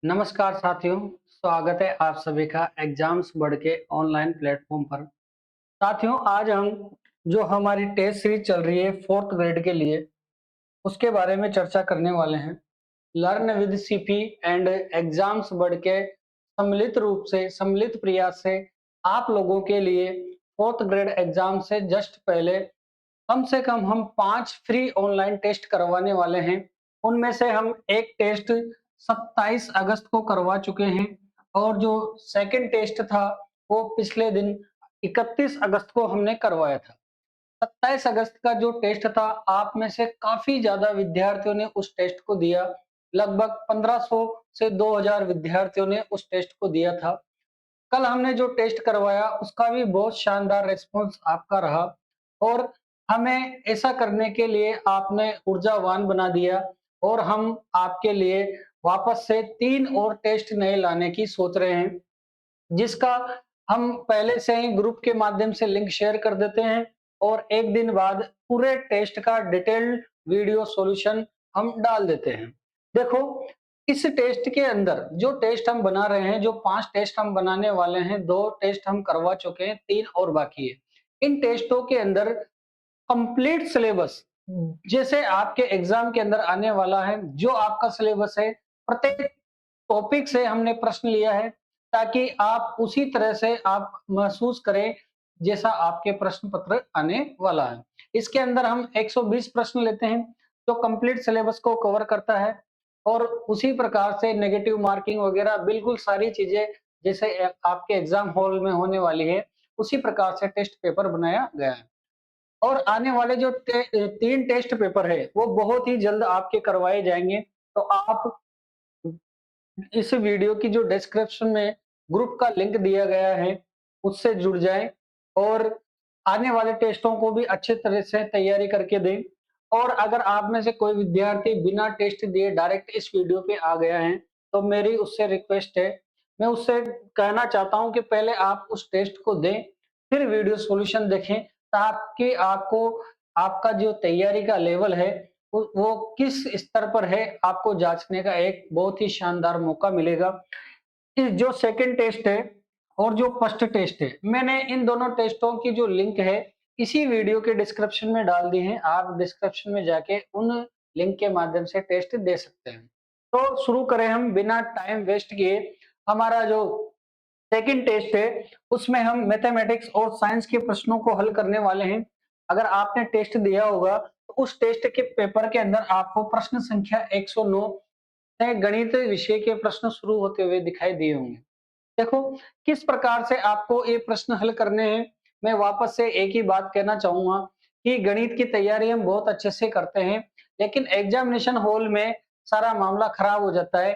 नमस्कार साथियों, स्वागत है आप सभी का एग्जाम्स बढ़ के ऑनलाइन प्लेटफॉर्म पर। साथियों, आज हम जो हमारी टेस्ट सीरीज चल रही है फोर्थ ग्रेड के लिए, उसके बारे में चर्चा करने वाले हैं। Learn with CP and exams बढ़ के सम्मिलित रूप से, सम्मिलित प्रयास से आप लोगों के लिए फोर्थ ग्रेड एग्जाम से जस्ट पहले कम से कम हम 5 फ्री ऑनलाइन टेस्ट करवाने वाले हैं। उनमें से हम एक टेस्ट 27 अगस्त को करवा चुके हैं और जो सेकंड टेस्ट था वो पिछले दिन 31 अगस्त को हमने करवाया था। 27 अगस्त का जो टेस्ट था, आप में से काफ़ी ज़्यादा विद्यार्थियों ने उस टेस्ट को दिया। लगभग 1500 से 2000 विद्यार्थियों ने उस टेस्ट को दिया था। कल हमने जो टेस्ट करवाया उसका भी बहुत शानदार रिस्पॉन्स आपका रहा और हमें ऐसा करने के लिए आपने ऊर्जावान बना दिया और हम आपके लिए वापस से 3 और टेस्ट नए लाने की सोच रहे हैं, जिसका हम पहले से ही ग्रुप के माध्यम से लिंक शेयर कर देते हैं और एक दिन बाद पूरे टेस्ट का डिटेल्ड वीडियो सॉल्यूशन हम डाल देते हैं। देखो, इस टेस्ट के अंदर जो टेस्ट हम बना रहे हैं, जो 5 टेस्ट हम बनाने वाले हैं, 2 टेस्ट हम करवा चुके हैं, 3 और बाकी है। इन टेस्टों के अंदर कंप्लीट सिलेबस जैसे आपके एग्जाम के अंदर आने वाला है, जो आपका सिलेबस है, प्रत्येक टॉपिक से हमने प्रश्न लिया है ताकि आप उसी तरह से आप महसूस करें जैसा आपके प्रश्न पत्र आने वाला है। इसके अंदर हम 120 प्रश्न लेते हैं जो कंप्लीट सिलेबस को कवर करता है और उसी प्रकार से नेगेटिव मार्किंग वगैरह बिल्कुल सारी चीजें जैसे आपके एग्जाम हॉल में होने वाली है, उसी प्रकार से टेस्ट पेपर बनाया गया है। और आने वाले जो 3 टेस्ट पेपर है वो बहुत ही जल्द आपके करवाए जाएंगे। तो आप इस वीडियो की जो डिस्क्रिप्शन में ग्रुप का लिंक दिया गया है, उससे जुड़ जाएँ और आने वाले टेस्टों को भी अच्छे तरह से तैयारी करके दें। और अगर आप में से कोई विद्यार्थी बिना टेस्ट दिए डायरेक्ट इस वीडियो पे आ गया है, तो मेरी उससे रिक्वेस्ट है, मैं उससे कहना चाहता हूँ कि पहले आप उस टेस्ट को दें, फिर वीडियो सॉल्यूशन देखें, ताकि आपको आपका जो तैयारी का लेवल है वो किस स्तर पर है, आपको जाँचने का एक बहुत ही शानदार मौका मिलेगा। कि जो सेकंड टेस्ट है और जो फर्स्ट टेस्ट है, मैंने इन दोनों टेस्टों की जो लिंक है, इसी वीडियो के डिस्क्रिप्शन में डाल दी है। आप डिस्क्रिप्शन में जाके उन लिंक के माध्यम से टेस्ट दे सकते हैं। तो शुरू करें हम बिना टाइम वेस्ट किए। हमारा जो सेकंड टेस्ट है, उसमें हम मैथमेटिक्स और साइंस के प्रश्नों को हल करने वाले हैं। अगर आपने टेस्ट दिया होगा, तो उस टेस्ट के पेपर के अंदर आपको प्रश्न संख्या 109 से गणित विषय के प्रश्न शुरू होते हुए दिखाई दिए होंगे। देखो, किस प्रकार से आपको ये प्रश्न हल करने हैं। मैं वापस से एक ही बात कहना चाहूंगा कि गणित की तैयारी हम बहुत अच्छे से करते हैं, लेकिन एग्जामिनेशन हॉल में सारा मामला खराब हो जाता है।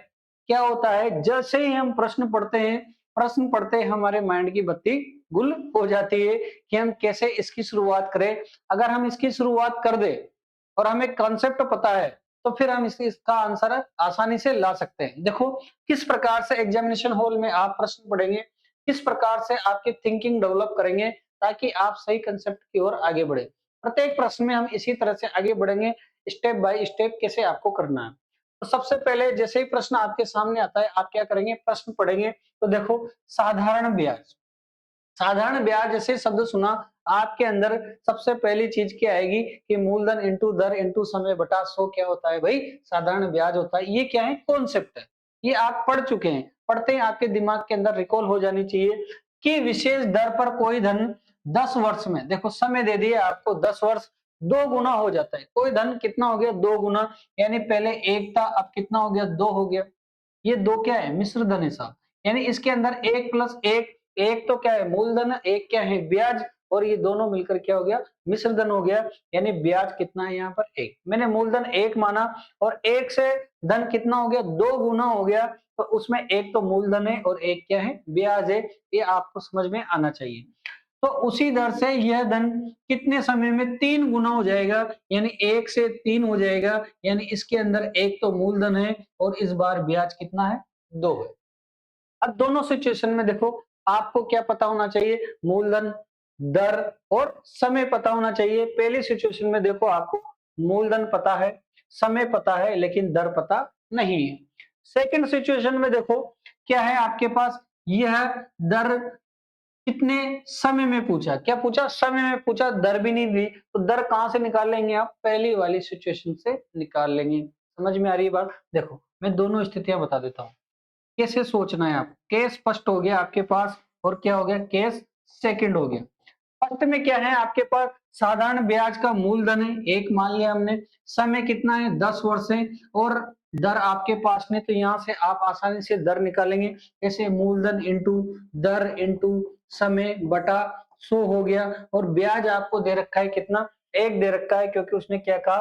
क्या होता है, जैसे ही हम प्रश्न पढ़ते हैं, प्रश्न पढ़ते ही हमारे माइंड की बत्ती गुल हो जाती है कि हम कैसे इसकी शुरुआत करें। अगर हम इसकी शुरुआत कर दे और हमें कॉन्सेप्ट पता है, तो फिर हम इसका आंसर आसानी से ला सकते हैं। देखो, किस प्रकार से एग्जामिनेशन हॉल में आप प्रश्न पढ़ेंगे, किस प्रकार से आपकी थिंकिंग डेवलप करेंगे ताकि आप सही कंसेप्ट की ओर आगे बढ़े। प्रत्येक प्रश्न में हम इसी तरह से आगे बढ़ेंगे, स्टेप बाय स्टेप कैसे आपको करना है। तो सबसे पहले जैसे ही प्रश्न आपके सामने आता है, आप क्या करेंगे, प्रश्न पढ़ेंगे। तो देखो, साधारण ब्याज, साधारण ब्याज जैसे शब्द सुना, आपके अंदर सबसे पहली चीज क्या आएगी कि मूलधन इंटू दर इंटू समय बटा 100 क्या होता है भाई, साधारण ब्याज होता है। ये क्या है, कॉन्सेप्ट है, ये आप पढ़ चुके हैं। पढ़ते ही आपके दिमाग के अंदर रिकॉल हो जानी चाहिए कि विशेष दर पर कोई धन 10 वर्ष में, देखो समय दे दिए आपको 10 वर्ष, 2 गुना हो जाता है। कोई धन कितना हो गया, 2 गुना, यानी पहले 1 था, अब कितना हो गया, 2 हो गया। ये 2 क्या है, मिश्र धन है साहब। यानी इसके अंदर 1 प्लस 1, 1 तो क्या है मूलधन, 1 क्या है ब्याज, और ये दोनों मिलकर क्या हो गया, मिश्र धन हो गया। यानी ब्याज कितना है यहाँ पर 1, मैंने मूलधन 1 माना और 1 से धन कितना हो गया, 2 गुना हो गया। तो उसमें 1 तो मूलधन है और 1 क्या है, ब्याज है। ये आपको समझ में आना चाहिए। तो उसी दर से यह धन कितने समय में 3 गुना हो जाएगा, यानी 1 से 3 हो जाएगा। यानी इसके अंदर 1 तो मूलधन है और इस बार ब्याज कितना है, 2 है। अब दोनों सिचुएशन में देखो, आपको क्या पता होना चाहिए, मूलधन, दर और समय पता होना चाहिए। पहली सिचुएशन में देखो, आपको मूलधन पता है, समय पता है, लेकिन दर पता नहीं है। सेकंड सिचुएशन में देखो क्या है आपके पास, यह दर कितने समय में पूछा, क्या पूछा, समय में पूछा, दर भी नहीं दी, तो दर कहां से निकाल लेंगे आप, पहली वाली सिचुएशन से निकाल लेंगे। समझ में आ रही है बात? देखो मैं दोनों स्थितियां बता देता हूं, कैसे सोचना है आप। केस फर्स्ट हो गया आपके पास, और क्या हो गया, केस सेकंड हो गया। फर्स्ट में क्या है आपके पास, साधारण ब्याज का मूलधन है एक, मान लिया हमने, समय कितना है 10 वर्ष है, और दर आपके पास में, तो यहां से आप आसानी से दर निकालेंगे, जैसे मूलधन इंटू दर इंटू समय बटा 100 हो गया। और ब्याज आपको दे रखा है कितना, एक दे रखा है, क्योंकि उसने क्या कहा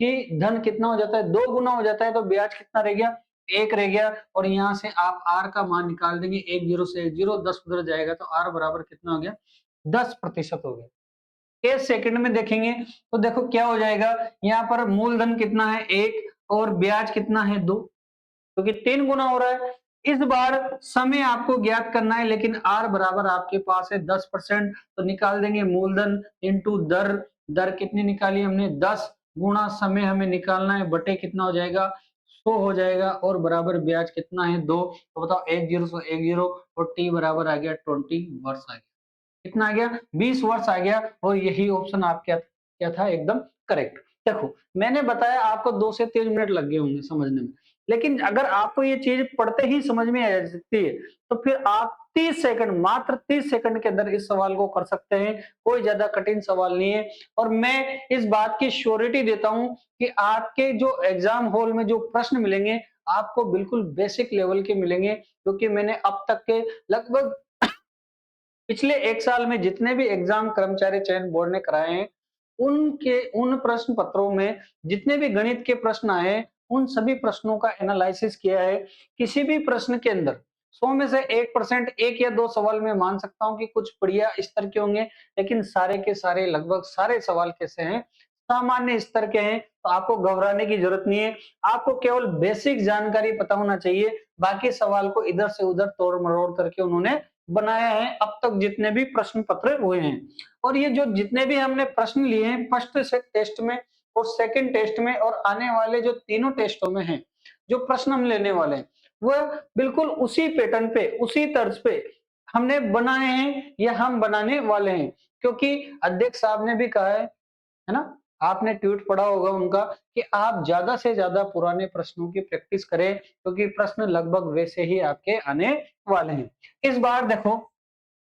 कि धन कितना हो जाता है, 2 गुना हो जाता है, तो ब्याज कितना रह गया, एक रह गया। और यहां से आप आर का मान निकाल देंगे, एक जीरो से एक जीरो, 10 उधर जाएगा, तो आर बराबर कितना हो गया, 10% हो गया। केस सेकंड में देखेंगे तो देखो क्या हो जाएगा, यहाँ पर मूलधन कितना है एक, और ब्याज कितना है 2, क्योंकि 3 गुना हो रहा है। इस बार समय आपको ज्ञात करना है, लेकिन आर बराबर आपके पास है 10%, तो निकाल देंगे मूलधन इंटू दर, दर कितनी निकाली हमने 10 गुणा समय हमें निकालना है, बटे कितना हो जाएगा 100 हो जाएगा, और बराबर ब्याज कितना है 2, तो बताओ एक जीरो से एक जीरो, और टी बराबर आ गया 20 वर्ष आ गया। कितना आ गया, 20 वर्ष आ गया, और यही ऑप्शन आप क्या क्या था, एकदम करेक्ट। देखो मैंने बताया आपको 2 से 3 मिनट लग गए होंगे समझने में, लेकिन अगर आपको ये चीज पढ़ते ही समझ में आ जाती है, तो फिर आप 30 सेकंड, मात्र 30 सेकंड के अंदर इस सवाल को कर सकते हैं। कोई ज्यादा कठिन सवाल नहीं है, और मैं इस बात की श्योरिटी देता हूं कि आपके जो एग्जाम हॉल में जो प्रश्न मिलेंगे, आपको बिल्कुल बेसिक लेवल के मिलेंगे, क्योंकि मैंने अब तक के लगभग पिछले 1 साल में जितने भी एग्जाम कर्मचारी चयन बोर्ड ने कराए हैं, उन प्रश्न पत्रों में जितने भी गणित के प्रश्न आए हैं, उन सभी प्रश्नों का एनालिसिस किया है। किसी भी प्रश्न के अंदर 100 में से 1%, 1 या 2 सवाल मैं मान सकता हूं कि कुछ बढ़िया स्तर के होंगे, लेकिन सारे के सारे, लगभग सारे सवाल कैसे हैं, सामान्य स्तर के हैं। तो आपको घबराने की जरूरत नहीं है, आपको केवल बेसिक जानकारी पता होना चाहिए। बाकी सवाल को इधर से उधर तोड़ मरोड़ करके उन्होंने बनाया है, अब तक जितने भी प्रश्न पत्र हुए हैं। और ये जो जितने भी हमने प्रश्न लिए हैं फर्स्ट से टेस्ट में और सेकंड टेस्ट में और आने वाले जो तीनों टेस्टों में हैं, जो प्रश्न हम लेने वाले हैं, वह बिल्कुल उसी पैटर्न पे, उसी तर्ज पे हमने बनाए हैं या हम बनाने वाले हैं। क्योंकि अध्यक्ष साहब ने भी कहा है ना, आपने ट्वीट पढ़ा होगा उनका, कि आप ज्यादा से ज्यादा पुराने प्रश्नों की प्रैक्टिस करें, क्योंकि प्रश्न लगभग वैसे ही आपके आने वाले हैं। इस बार देखो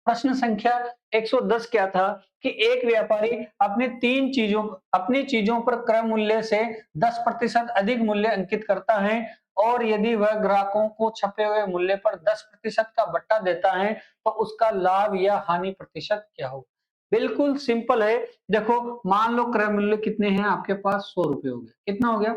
प्रश्न संख्या 110 क्या था, कि एक व्यापारी अपनी चीजों पर क्रय मूल्य से 10% अधिक मूल्य अंकित करता है, और यदि वह ग्राहकों को छपे हुए मूल्य पर 10% का बट्टा देता है, तो उसका लाभ या हानि प्रतिशत क्या हो। बिल्कुल सिंपल है। देखो मान लो क्रय मूल्य कितने हैं आपके पास, 100 रुपए हो गया, कितना हो गया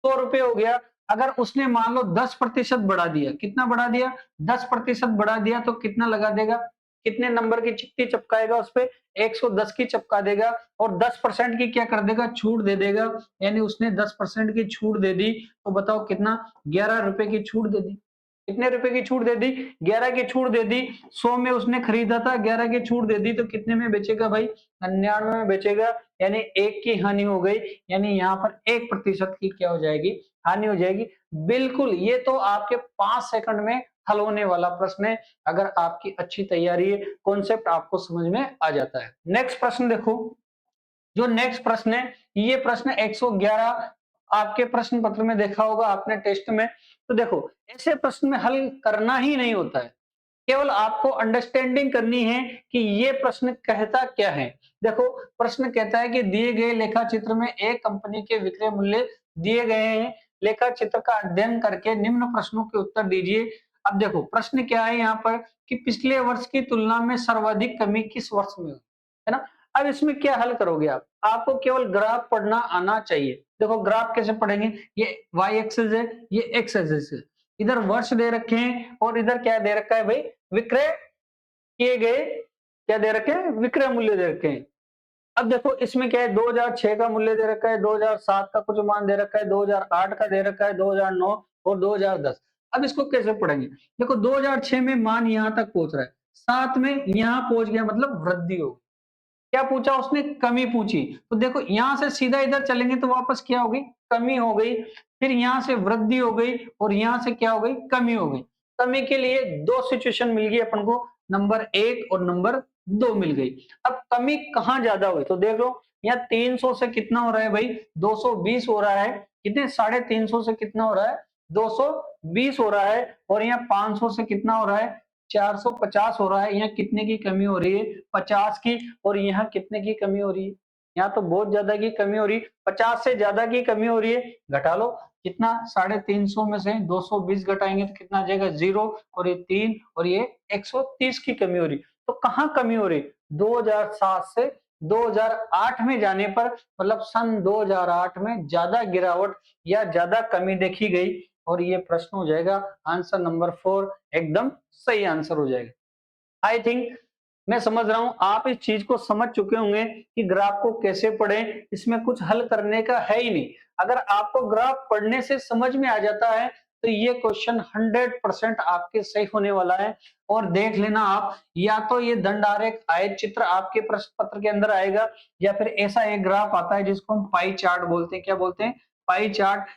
100 रुपए हो गया। अगर उसने मान लो 10% बढ़ा दिया, कितना बढ़ा दिया 10% बढ़ा दिया, तो कितना लगा देगा, कितने नंबर की चिट्ठी चिपकाएगा उस पे, 110 की चिपका देगा, और 10% की क्या कर देगा, छूट दे देगा। यानी उसने 10% की छूट दे दी, तो बताओ कितना, 11 रुपए की छूट दे दी। कितने रुपए की छूट दे दी, 11 की छूट दे दी। 100 में उसने खरीदा था, 11 की छूट दे दी, तो कितने में बेचेगा भाई, 99 में बेचेगा। यानी एक की हानि हो गई, यानी यहाँ पर 1% की क्या हो जाएगी, हानि हो जाएगी। बिल्कुल, ये तो आपके 5 सेकंड में हल होने वाला प्रश्न है, अगर आपकी अच्छी तैयारी है, कॉन्सेप्ट आपको समझ में आ जाता है। नेक्स्ट प्रश्न देखो, जो नेक्स्ट प्रश्न है, ये प्रश्न 111 आपके प्रश्न पत्र में देखा होगा आपने टेस्ट में। तो देखो ऐसे प्रश्न में हल करना ही नहीं होता है, केवल आपको अंडरस्टैंडिंग करनी है कि ये प्रश्न कहता क्या है। देखो प्रश्न कहता है कि दिए गए लेखा चित्र में एक कंपनी के विक्रय मूल्य दिए गए हैं, लेखा चित्र का अध्ययन करके निम्न प्रश्नों के उत्तर दीजिए। अब देखो प्रश्न क्या है यहाँ पर, कि पिछले वर्ष की तुलना में सर्वाधिक कमी किस वर्ष में हुई, है ना। अब इसमें क्या हल करोगे आप, आपको केवल ग्राफ पढ़ना आना चाहिए। देखो ग्राफ कैसे पढ़ेंगे, ये y एक्सिस है, ये x एक्सिस है, इधर वर्ष दे रखे हैं, और इधर क्या दे रखा है भाई, विक्रय किए गए, क्या दे रखे हैं, विक्रय मूल्य दे रखे हैं। अब देखो इसमें क्या है, 2006 का मूल्य दे रखा है, 2007 का कुछ मान दे रखा है, 2008 का दे रखा है, 2009 और 2010। अब इसको कैसे पढ़ेंगे, देखो 2006 में मान यहां तक पहुंच रहा है, 7 में यहां पहुंच गया, मतलब वृद्धि हो गई। क्या पूछा उसने? कमी पूछी। तो देखो यहां से सीधा इधर चलेंगे तो वापस क्या होगी? कमी हो गई। फिर यहां से वृद्धि हो गई और यहां से क्या हो गई? कमी हो गई। कमी के लिए दो सिचुएशन मिल गई अपन को, नंबर 1 और नंबर 2 मिल गई। अब कमी कहां ज्यादा हुई तो देख लो, यहाँ 300 से कितना हो रहा है भाई? 220 हो रहा है। कितने? 350 से कितना हो रहा है? 220 हो रहा है। और यहाँ 500 से कितना हो रहा है? 450 हो रहा है। यहाँ कितने की कमी हो रही है? 50 की। और यहाँ कितने की कमी हो रही है? यहाँ तो बहुत ज्यादा की कमी हो रही है। 50 से ज्यादा की कमी हो रही है। घटा लो कितना? 350 में से 220 घटाएंगे तो कितना आ जाएगा? 0। और ये 3 और ये 130 की कमी हो रही। तो कहाँ कमी हो रही? 2007 से 2008 में जाने पर, मतलब सन 2008 में ज्यादा गिरावट या ज्यादा कमी देखी गई। और ये प्रश्न हो जाएगा आंसर नंबर 4, एकदम सही आंसर हो जाएगा। आई थिंक मैं समझ रहा हूं आप इस चीज को समझ चुके होंगे कि ग्राफ को कैसे पढ़ें। इसमें कुछ हल करने का है ही नहीं। अगर आपको ग्राफ पढ़ने से समझ में आ जाता है तो ये क्वेश्चन 100% आपके सही होने वाला है। और देख लेना आप, या तो ये दंड आरेख आयत चित्र आपके प्रश्न पत्र के अंदर आएगा, या फिर ऐसा एक ग्राफ आता है जिसको हम पाई चार्ट बोलते हैं। क्या बोलते हैं? Pie chart.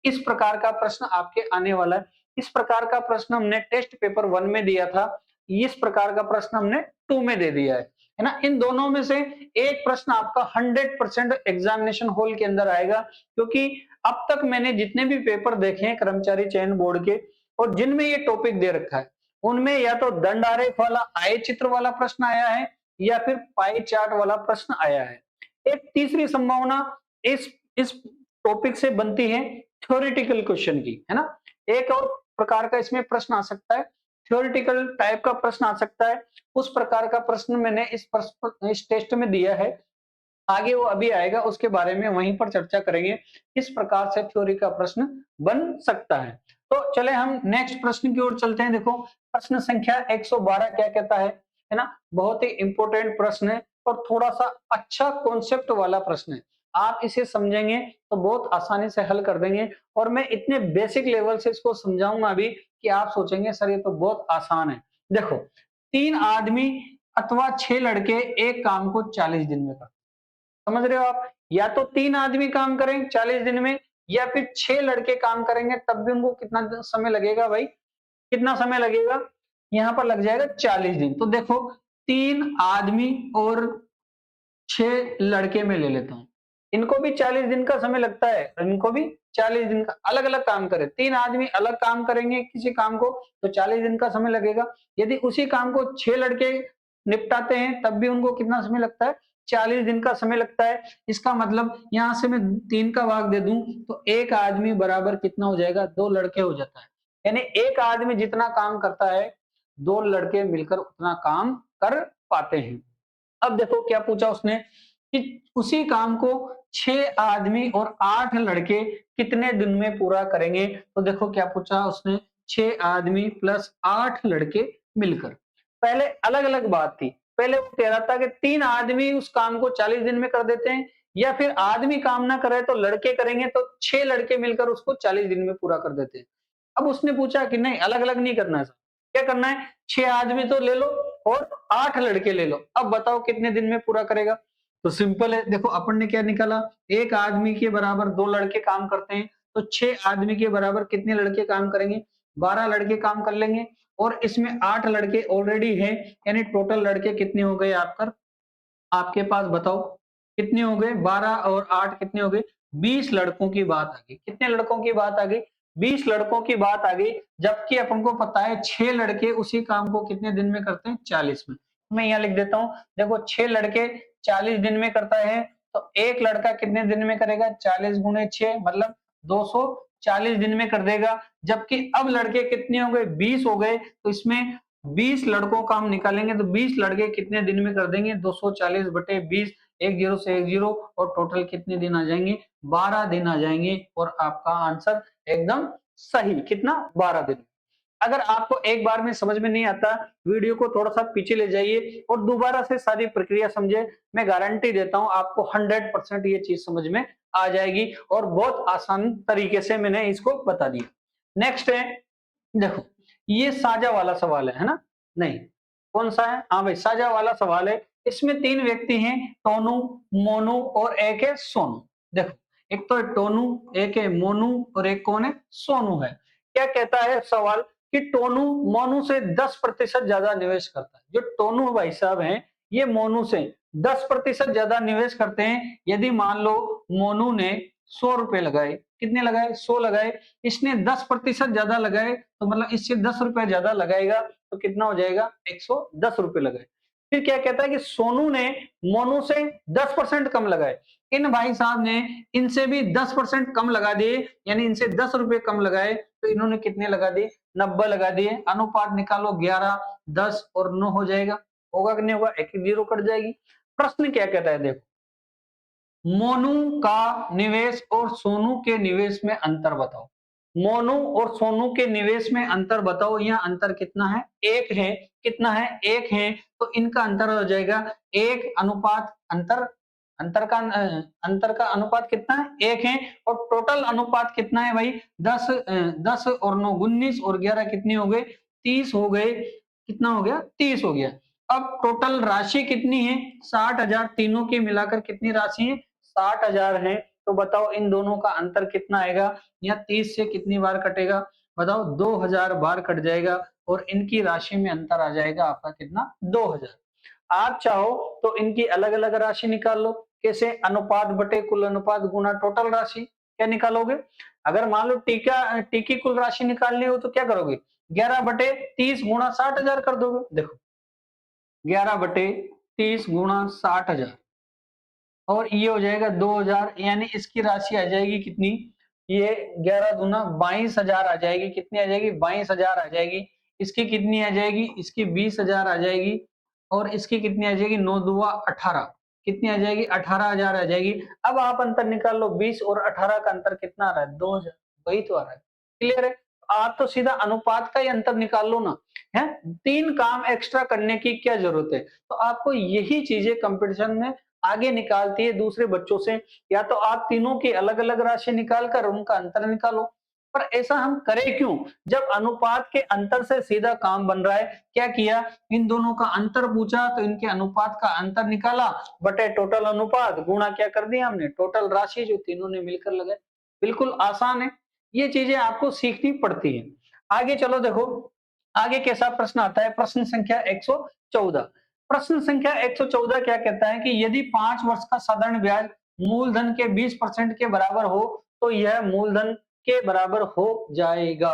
इस प्रकार का प्रश्न आपके आने वाला है। इस प्रकार का प्रश्न हमने टेस्ट पेपर 1 में दिया था, इस प्रकार का प्रश्न हमने 2 में दे दिया है ना। इन दोनों में से एक प्रश्न आपका 100% एग्जामिनेशन हॉल के अंदर आएगा, क्योंकि अब तक मैंने जितने भी पेपर देखे हैं कर्मचारी चयन बोर्ड के, और जिनमें ये टॉपिक दे रखा है, उनमें या तो दंड आरेख वाला आय चित्र वाला प्रश्न आया है, या फिर पाई चार्ट वाला प्रश्न आया है। एक तीसरी संभावना इस टॉपिक से बनती है थ्योरेटिकल क्वेश्चन की, है ना। एक और प्रकार का इसमें प्रश्न आ सकता है, थ्योरेटिकल टाइप का प्रश्न आ सकता है। उस प्रकार का प्रश्न मैंने इस टेस्ट में दिया है। आगे वो अभी आएगा, उसके बारे में वहीं पर चर्चा करेंगे किस प्रकार से थ्योरी का प्रश्न बन सकता है। तो चले हम नेक्स्ट प्रश्न की ओर चलते हैं। देखो प्रश्न संख्या 112 क्या कहता है ना। बहुत ही इंपॉर्टेंट प्रश्न है और थोड़ा सा अच्छा कॉन्सेप्ट वाला प्रश्न है। आप इसे समझेंगे तो बहुत आसानी से हल कर देंगे। और मैं इतने बेसिक लेवल से इसको समझाऊंगा अभी कि आप सोचेंगे सर ये तो बहुत आसान है। देखो 3 आदमी अथवा 6 लड़के एक काम को 40 दिन में करते, समझ रहे हो आप? या तो 3 आदमी काम करें 40 दिन में, या फिर 6 लड़के काम करेंगे तब भी उनको कितना समय लगेगा भाई? कितना समय लगेगा? यहाँ पर लग जाएगा 40 दिन। तो देखो 3 आदमी और 6 लड़के में ले लेता हूँ, इनको भी 40 दिन का समय लगता है, इनको भी 40 दिन का, अलग अलग काम करें, 3 आदमी अलग काम करेंगे किसी काम को तो 40 दिन का समय लगेगा। यदि उसी काम को 6 लड़के निपटाते हैं तब भी उनको कितना समय लगता है? 40 दिन का समय लगता है। इसका मतलब यहां से मैं 3 का भाग दे दूं तो एक आदमी बराबर कितना हो जाएगा? 2 लड़के हो जाता है। यानी एक आदमी जितना काम करता है 2 लड़के मिलकर उतना काम कर पाते हैं। अब देखो क्या पूछा उसने कि उसी काम को 6 आदमी और 8 लड़के कितने दिन में पूरा करेंगे। तो देखो क्या पूछा उसने, 6 आदमी प्लस 8 लड़के मिलकर। पहले अलग अलग बात थी, पहले वो कह रहा था कि 3 आदमी उस काम को 40 दिन में कर देते हैं, या फिर आदमी काम ना करे तो लड़के करेंगे तो 6 लड़के मिलकर उसको 40 दिन में पूरा कर देते हैं। अब उसने पूछा कि नहीं, अलग अलग नहीं करना है, क्या करना है? 6 आदमी तो ले लो और 8 लड़के ले लो, अब बताओ कितने दिन में पूरा करेगा? तो सिंपल है, देखो अपन ने क्या निकाला, एक आदमी के बराबर 2 लड़के काम करते हैं, तो 6 आदमी के बराबर कितने लड़के काम करेंगे? 12 लड़के काम कर लेंगे। और इसमें 8 लड़के ऑलरेडी हैं, यानी टोटल लड़के कितने हो गए आपके पास बताओ कितने हो गए? 12 और 8 कितने हो गए? 20 लड़कों की बात आ गई। कितने लड़कों की बात आ गई? 20 लड़कों की बात आ गई। जबकि अपन को पता है 6 लड़के उसी काम को कितने दिन में करते हैं? 40 में। मैं यहाँ लिख देता हूँ, देखो 6 लड़के 40 दिन में करता है, तो एक लड़का कितने दिन में करेगा? 40 गुणे 6 मतलब 240 दिन में कर देगा। जबकि अब लड़के कितने हो गए? 20 हो गए। तो इसमें 20 लड़कों का हम निकालेंगे तो 20 लड़के कितने दिन में कर देंगे? 240 बटे 20, एक जीरो से एक जीरो, और टोटल कितने दिन आ जाएंगे? 12 दिन आ जाएंगे। और आपका आंसर एकदम सही, कितना? 12 दिन। अगर आपको एक बार में समझ में नहीं आता, वीडियो को थोड़ा सा पीछे ले जाइए और दोबारा से सारी प्रक्रिया समझे। मैं गारंटी देता हूं आपको 100% ये चीज समझ में आ जाएगी, और बहुत आसान तरीके से मैंने इसको बता दिया। नेक्स्ट है, देखो ये साझा वाला सवाल है ना? नहीं, कौन सा है? हाँ भाई साझा वाला सवाल है। इसमें 3 व्यक्ति हैं, टोनू, मोनू और एक है सोनू। देखो, एक तो है टोनू, एक है मोनू और एक कौन है? सोनू है। क्या कहता है सवाल कि टोनू मोनू से 10% ज्यादा निवेश करता है। जो टोनू भाई साहब हैं, ये मोनू से 10% ज्यादा निवेश करते हैं। यदि मान लो मोनू ने 100 रुपए लगाए, कितने लगाए? 100 लगाए, इसने 10% ज्यादा लगाए, तो मतलब इससे 10 रुपए ज्यादा लगाएगा तो कितना हो जाएगा? 110 रुपए लगाए। फिर क्या कहता है कि सोनू ने मोनू से 10% कम लगाए। इन भाई साहब ने इनसे भी 10% कम लगा दिए, यानी इनसे 10 रुपए कम लगाए, तो इन्होंने कितने लगा दिए? 90 लगा दिए। अनुपात निकालो, 11, 10 और 9 हो जाएगा। होगा कि नहीं होगा? एक जीरो कट जाएगी। प्रश्न क्या कहता है देखो, मोनू का निवेश और सोनू के निवेश में अंतर बताओ। मोनू और सोनू के निवेश में अंतर बताओ। यहाँ अंतर कितना है? एक है। कितना है? एक है। तो इनका अंतर हो जाएगा एक अनुपात अंतर। अंतर का अनुपात कितना है? एक है। और टोटल अनुपात कितना है भाई? 10 और 9 19 और 11 कितने हो गए? 30 हो गए। कितना हो गया? 30 हो गया। अब टोटल राशि कितनी है? 60,000। तीनों की मिलाकर कितनी राशि है? 60,000 है। तो बताओ इन दोनों का अंतर कितना आएगा? यहाँ 30 से कितनी बार कटेगा? बताओ, 2000 बार कट जाएगा और इनकी राशि में अंतर आ जाएगा आपका कितना? 2000। आप चाहो तो इनकी अलग अलग राशि निकाल लो। कैसे? अनुपात बटे कुल अनुपात गुना टोटल राशि। क्या निकालोगे? अगर मान लो टी की कुल राशि निकालनी हो तो क्या करोगे? 11/30 गुणा 60,000 कर दोगे। देखो, 11/30 गुणा 60,000 और ये हो जाएगा 2000, यानी इसकी राशि आ जाएगी कितनी? ये 11 दूना 22,000 आ जाएगी। कितनी आ जाएगी? 22,000 आ जाएगी। इसकी कितनी आ जाएगी? इसकी 20,000 आ जाएगी। और इसकी कितनी आ जाएगी? 9 दूआ 18। कितनी आ जाएगी? 18,000 आ जाएगी। अब आप अंतर निकाल लो, 20 और 18 का अंतर कितना आ रहा है? 2000। वही तो आ रहा है। क्लियर है? आप तो सीधा अनुपात का ही अंतर निकाल लो ना। है, 3 काम एक्स्ट्रा करने की क्या जरूरत है? तो आपको यही चीजें कंपटीशन में आगे निकालती है दूसरे बच्चों से। या तो आप तीनों की अलग अलग राशि निकाल कर उनका अंतर निकालो। पर ऐसा हम करें क्यों जब अनुपात के अंतर से सीधा काम बन रहा है? क्या किया? इन दोनों का अंतर पूछा तो इनके अनुपात का अंतर निकाला, बटे टोटल अनुपात गुणा क्या कर दिया हमने? टोटल राशि जो तीनों ने मिलकर लगाई। बिल्कुल आसान है। ये चीजें आपको सीखनी पड़ती है। आगे चलो, देखो आगे कैसा प्रश्न आता है। प्रश्न संख्या 114। प्रश्न संख्या 114 क्या कहता है कि यदि 5 वर्ष का साधारण ब्याज मूलधन के 20% के बराबर हो तो यह मूलधन के बराबर हो जाएगा।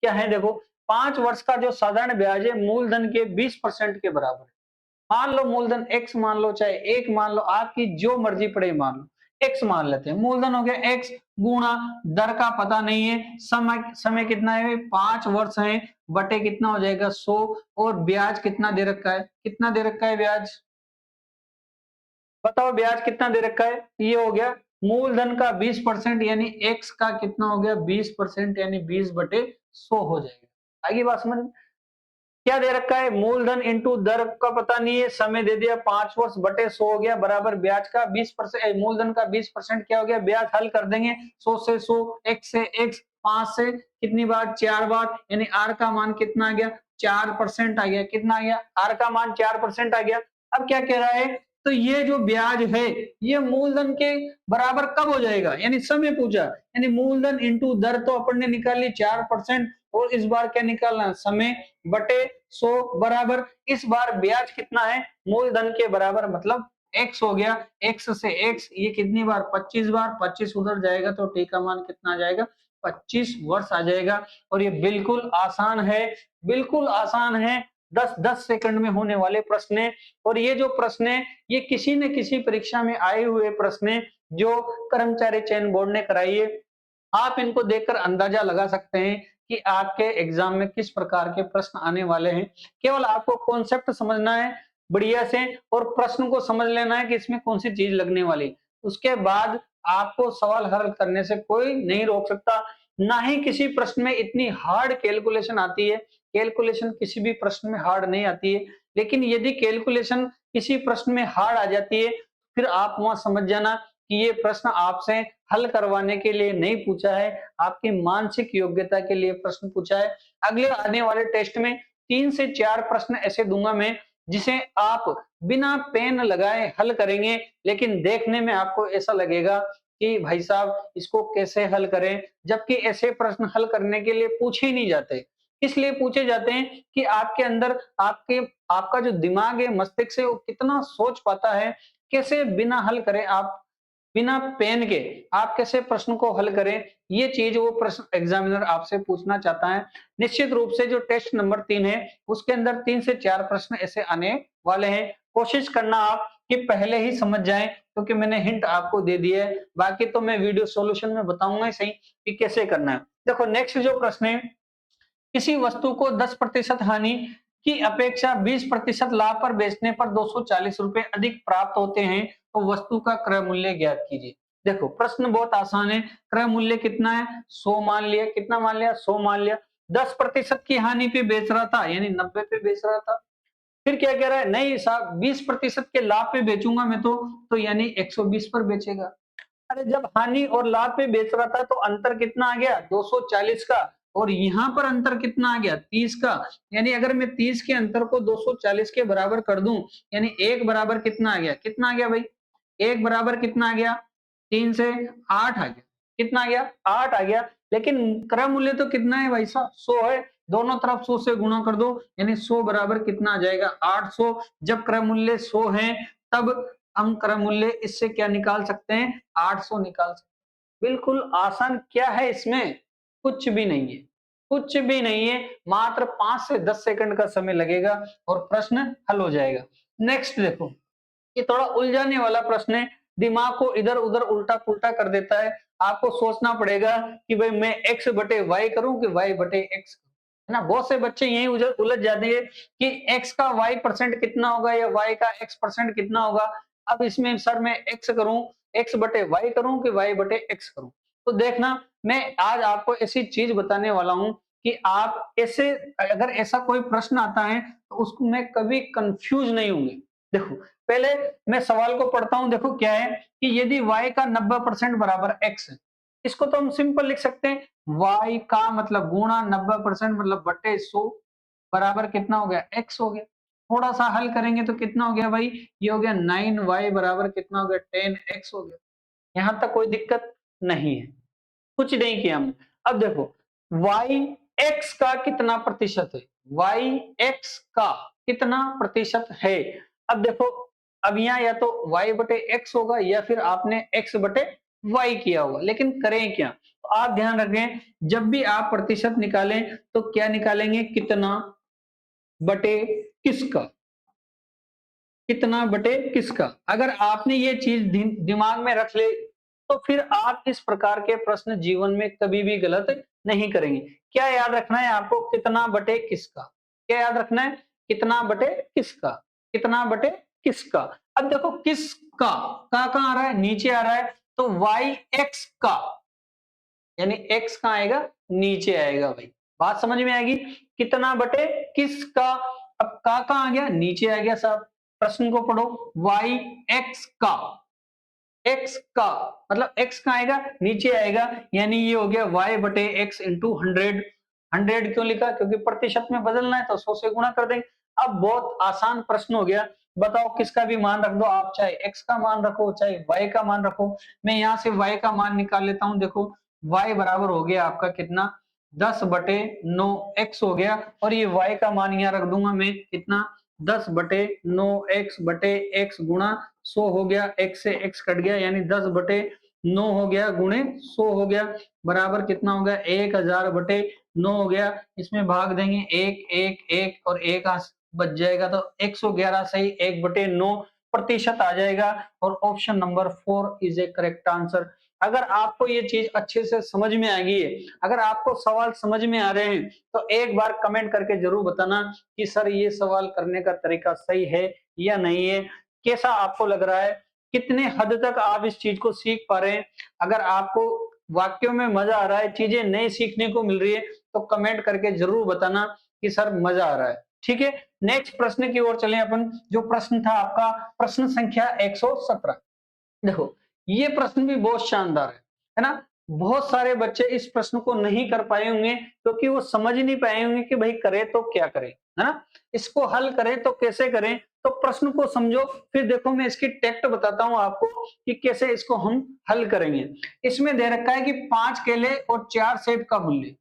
क्या है? देखो, 5 वर्ष का जो साधारण ब्याज है मूलधन के 20% के बराबर है। मान लो मूलधन x मान लो, चाहे 1 मान लो, आपकी जो मर्जी पड़े मान लो। x मान लेते हैं। मूलधन हो गया x गुणा दर का पता नहीं है, समय समय कितना है? 5 वर्ष है, बटे कितना हो जाएगा? 100। और ब्याज कितना दे रखा है? कितना दे रखा है ब्याज? बताओ ब्याज कितना दे रखा है? ये हो गया मूलधन का 20%, यानी x का कितना हो गया? 20%, यानी 20/100 हो जाएगा। आगे बात समझ में? क्या दे रखा है? मूलधन इंटू दर का पता नहीं है, समय दे दिया 5 वर्ष बटे 100 हो गया बराबर ब्याज का 20%। मूलधन का 20% क्या हो गया? ब्याज। हल कर देंगे, 100 से 100, x से x, 5 से कितनी बार? 4 बार, यानी r का मान कितना आ गया? 4% आ गया। कितना आ गया? r का मान 4% आ गया। अब क्या कह रहा है? तो ये जो ब्याज है ये मूलधन के बराबर कब हो जाएगा? यानी समय पूछा, यानी मूलधन इंटू दर तो अपन ने निकाली 4%, और इस बार क्या निकालना? समय बटे 100 बराबर इस बार ब्याज कितना है? मूलधन के बराबर, मतलब x हो गया। x से x ये कितनी बार? 25 बार। 25 उधर जाएगा तो t का मान कितना आ जाएगा? 25 वर्ष आ जाएगा। और ये बिल्कुल आसान है, बिल्कुल आसान है। 10-10 सेकंड में होने वाले प्रश्न है। और ये जो प्रश्न है ये किसी न किसी परीक्षा में आए हुए प्रश्न है जो कर्मचारी चयन बोर्ड ने कराई है। आप इनको देखकर अंदाजा लगा सकते हैं कि आपके एग्जाम में किस प्रकार के प्रश्न आने वाले हैं। केवल आपको कॉन्सेप्ट समझना है बढ़िया से, और प्रश्न को समझ लेना है कि इसमें कौन सी चीज लगने वाली है। उसके बाद आपको सवाल हल करने से कोई नहीं रोक सकता। ना ही किसी प्रश्न में इतनी हार्ड कैलकुलेशन आती है। कैलकुलेशन किसी भी प्रश्न में हार्ड नहीं आती है, लेकिन यदि कैलकुलेशन किसी प्रश्न में हार्ड आ जाती है फिर आप वहां समझ जाना कि ये प्रश्न आपसे हल करवाने के लिए नहीं पूछा है, आपकी मानसिक योग्यता के लिए प्रश्न पूछा है। अगले आने वाले टेस्ट में 3 से 4 प्रश्न ऐसे दूंगा मैं जिसे आप बिना पेन लगाए हल करेंगे, लेकिन देखने में आपको ऐसा लगेगा कि भाई साहब इसको कैसे हल करें, जबकि ऐसे प्रश्न हल करने के लिए पूछे ही नहीं जाते। इसलिए पूछे जाते हैं कि आपके अंदर आपका जो दिमाग है, मस्तिष्क है, वो कितना सोच पाता है, कैसे बिना हल करे आप बिना पेन के आप कैसे प्रश्न को हल करें, ये चीज वो प्रश्न एग्जामिनर आपसे पूछना चाहता है। निश्चित रूप से जो टेस्ट नंबर 3 है, उसके अंदर 3 से 4 प्रश्न ऐसे आने वाले हैं। कोशिश करना आप कि पहले ही समझ जाएं, क्योंकि मैंने हिंट आपको दे दिया है। बाकी तो मैं वीडियो सॉल्यूशन में बताऊंगा ही सही कि कैसे करना है। देखो नेक्स्ट जो प्रश्न है, किसी वस्तु को 10% हानि की अपेक्षा 20% लाभ पर बेचने पर 240 रुपए अधिक प्राप्त होते हैं, तो वस्तु का क्रय मूल्य ज्ञात कीजिए। देखो प्रश्न बहुत आसान है। क्रय मूल्य कितना है? 100 मान लिया। कितना मान लिया? 100 मान लिया। 10% की हानि पे बेच रहा था, यानी 90 पे बेच रहा था। फिर क्या कह रहा है? नहीं साहब, 20% के लाभ पे बेचूंगा मैं तो यानी 120 पर बेचेगा। अरे जब हानि और लाभ पे बेच रहा था तो अंतर कितना आ गया? 240 का। और यहाँ पर अंतर कितना आ गया? 30 का। यानी अगर मैं 30 के अंतर को 240 के बराबर कर दूं, यानी एक बराबर कितना आ गया? कितना आ गया भाई? एक बराबर कितना आ गया? 3 से 8 आ गया। कितना आ गया? 8 आ गया। लेकिन क्रय मूल्य तो कितना है भाई साहब? 100 है। दोनों तरफ 100 से गुणा कर दो, यानी 100 बराबर कितना आ जाएगा? 800। जब क्रय मूल्य 100 है, तब हम क्रय मूल्य इससे क्या निकाल सकते हैं? 800 निकाल सकते हैं। बिल्कुल आसान। क्या है इसमें? कुछ भी नहीं है। कुछ भी नहीं है। मात्र 5 से 10 सेकंड का समय लगेगा और प्रश्न हल हो जाएगा। नेक्स्ट देखो, ये थोड़ा उलझाने वाला प्रश्न है। दिमाग को इधर-उधर उल्टा-पुल्टा कर देता है। आपको सोचना पड़ेगा कि भाई मैं x बटे y करूं कि y बटे x करूं, है ना? बहुत से बच्चे यही उलझ जाते हैं कि x का y परसेंट कितना होगा या y का x परसेंट कितना होगा। अब इसमें सर मैं x करूं, x बटे y करूं कि y बटे x करूं। तो देखना, मैं आज आपको ऐसी चीज बताने वाला हूं कि आप ऐसे अगर ऐसा कोई प्रश्न आता है तो उसको मैं कभी कंफ्यूज नहीं होंगे। देखो पहले मैं सवाल को पढ़ता हूं। देखो क्या है कि यदि y का 90% बराबर x है, इसको तो हम सिंपल लिख सकते हैं। y का मतलब गुणा 90% मतलब बटे 100 बराबर कितना हो गया? x हो गया। थोड़ा सा हल करेंगे तो कितना हो गया भाई? ये हो गया 9y बराबर कितना हो गया? 10x हो गया। यहां तक कोई दिक्कत नहीं है। कुछ नहीं किया हमने। अब देखो y x का कितना प्रतिशत है? y x का कितना प्रतिशत है? अब देखो, अब यहाँ या तो y बटे x होगा या फिर आपने x बटे y किया होगा, लेकिन करें क्या? तो आप ध्यान रखें, जब भी आप प्रतिशत निकालें तो क्या निकालेंगे? कितना बटे किसका? कितना बटे किसका? अगर आपने ये चीज दिमाग में रख ले, तो फिर आप इस प्रकार के प्रश्न जीवन में कभी भी गलत नहीं करेंगे। क्या याद रखना है आपको? कितना बटे किसका। क्या याद रखना है? कितना बटे किसका। कितना बटे किसका। अब देखो किसका का कहां आ रहा है? नीचे आ रहा है। तो y x का, यानी x कहां आएगा? नीचे आएगा भाई। बात समझ में आएगी? कितना बटे किसका। अब का कहां आ गया? नीचे आ गया साहब। प्रश्न को पढ़ो, y x का, x का मतलब x कहां आएगा? नीचे आएगा। यानी ये हो गया y बटे x इंटू 100। 100 क्यों लिखा? क्योंकि प्रतिशत में बदलना है तो 100 से गुणा कर देंगे। अब बहुत आसान प्रश्न हो गया। बताओ किसका भी मान रख दो आप, चाहे x का मान रखो चाहे y का मान रखो। मैं यहाँ से y का मान निकाल लेता हूं। देखो y बराबर हो गया आपका कितना? 10 बटे 9 x हो गया। और ये y का मान यहाँ रख दूंगा मैं कितना? 10 बटे 9 x बटे x गुणा 100 हो गया। x से x कट गया, यानी 10 बटे 9 हो गया गुणे 100 हो गया, बराबर कितना हो गया? 1000 बटे 9 हो गया। इसमें भाग देंगे 1 1 1 और 1 बच जाएगा, तो 111 सही 1 बटे 9 प्रतिशत आ जाएगा। और option number 4 is A correct answer. अगर आपको ये चीज अच्छे से समझ में आ गई है, अगर आपको सवाल समझ में आ रहे हैं, तो एक बार कमेंट करके जरूर बताना कि सर ये सवाल करने का तरीका सही है या नहीं है। कैसा आपको लग रहा है? कितने हद तक आप इस चीज को सीख पा रहे हैं? अगर आपको वाक्यों में मजा आ रहा है, चीजें नई सीखने को मिल रही है, तो कमेंट करके जरूर बताना कि सर मजा आ रहा है। ठीक है, नेक्स्ट प्रश्न की ओर चलें अपन। जो प्रश्न था आपका प्रश्न संख्या 117। देखो ये प्रश्न भी बहुत शानदार है ना? बहुत सारे बच्चे इस प्रश्न को नहीं कर पाए होंगे क्योंकि वो समझ नहीं पाए होंगे कि भाई करें तो क्या करें, है ना? इसको हल करें तो कैसे करें? तो प्रश्न को समझो, फिर देखो मैं इसकी टेक्ट बताता हूँ आपको कि कैसे इसको हम हल करेंगे। इसमें दे रखा है कि 5 केले और 4 सेब का मूल्य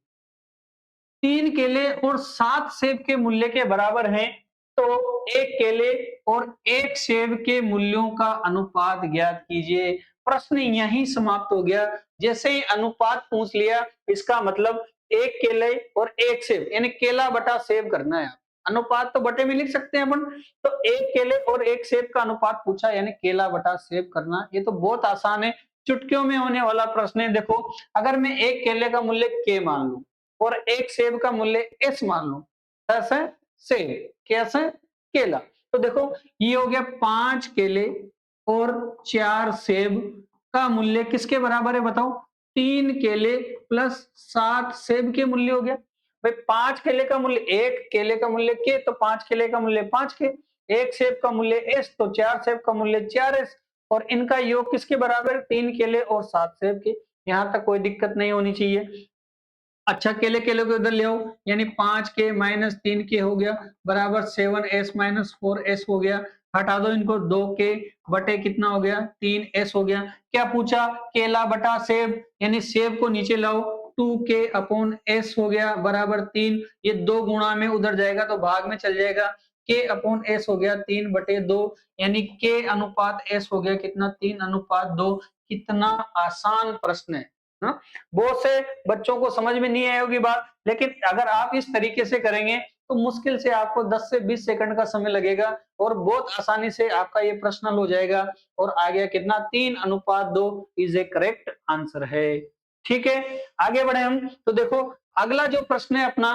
3 केले और 7 सेब के मूल्य के बराबर हैं, तो 1 केले और 1 सेब के मूल्यों का अनुपात ज्ञात कीजिए। प्रश्न यहीं समाप्त हो गया। जैसे ही अनुपात पूछ लिया, इसका मतलब 1 केले और 1 सेब यानी केला बटा सेब करना है। अनुपात तो बटे में लिख सकते हैं अपन, तो 1 केले और 1 सेब का अनुपात पूछा यानी केला बटा सेब करना। ये तो बहुत आसान है, चुटकियों में होने वाला प्रश्न है। देखो, अगर मैं 1 केले का मूल्य के मान लूं और 1 सेब का मूल्य एस मान लो, कैसे सेब, कैसे केला, तो देखो ये हो गया 5 केले और 4 सेब का मूल्य किसके बराबर है बताओ? 3 केले प्लस 7 सेब के मूल्य हो गया। भाई 5 केले का मूल्य, 1 केले का मूल्य के, तो 5 केले का मूल्य 5 के, 1 सेब का मूल्य एस, तो 4 सेब का मूल्य 4 एस, और इनका योग किसके बराबर? 3 केले और 7 सेब के। यहां तक कोई दिक्कत नहीं होनी चाहिए। अच्छा, केले केले को इधर ले आओ, यानी 5 के माइनस 3 के हो गया बराबर 7s माइनस 4s हो गया। हटा दो इनको, 2 के बटे कितना हो गया? 3s हो गया। क्या पूछा? केला बटा सेब, यानी सेब को नीचे लाओ, 2 के अपॉन s हो गया बराबर 3। ये 2 गुणा में उधर जाएगा तो भाग में चल जाएगा, के अपॉन s हो गया 3 बटे 2, यानी के अनुपात s हो गया कितना? 3 अनुपात 2। कितना आसान प्रश्न है ना? बहुत से बच्चों को समझ में नहीं आई होगी बात, लेकिन अगर आप इस तरीके से करेंगे तो मुश्किल से आपको 10 से 20 सेकंड का समय लगेगा और बहुत आसानी से आपका ये प्रश्न हल हो जाएगा। और आ गया कितना? 3 अनुपात 2 इज ए करेक्ट आंसर है। ठीक है, आगे बढ़े हम। तो देखो, अगला जो प्रश्न है अपना,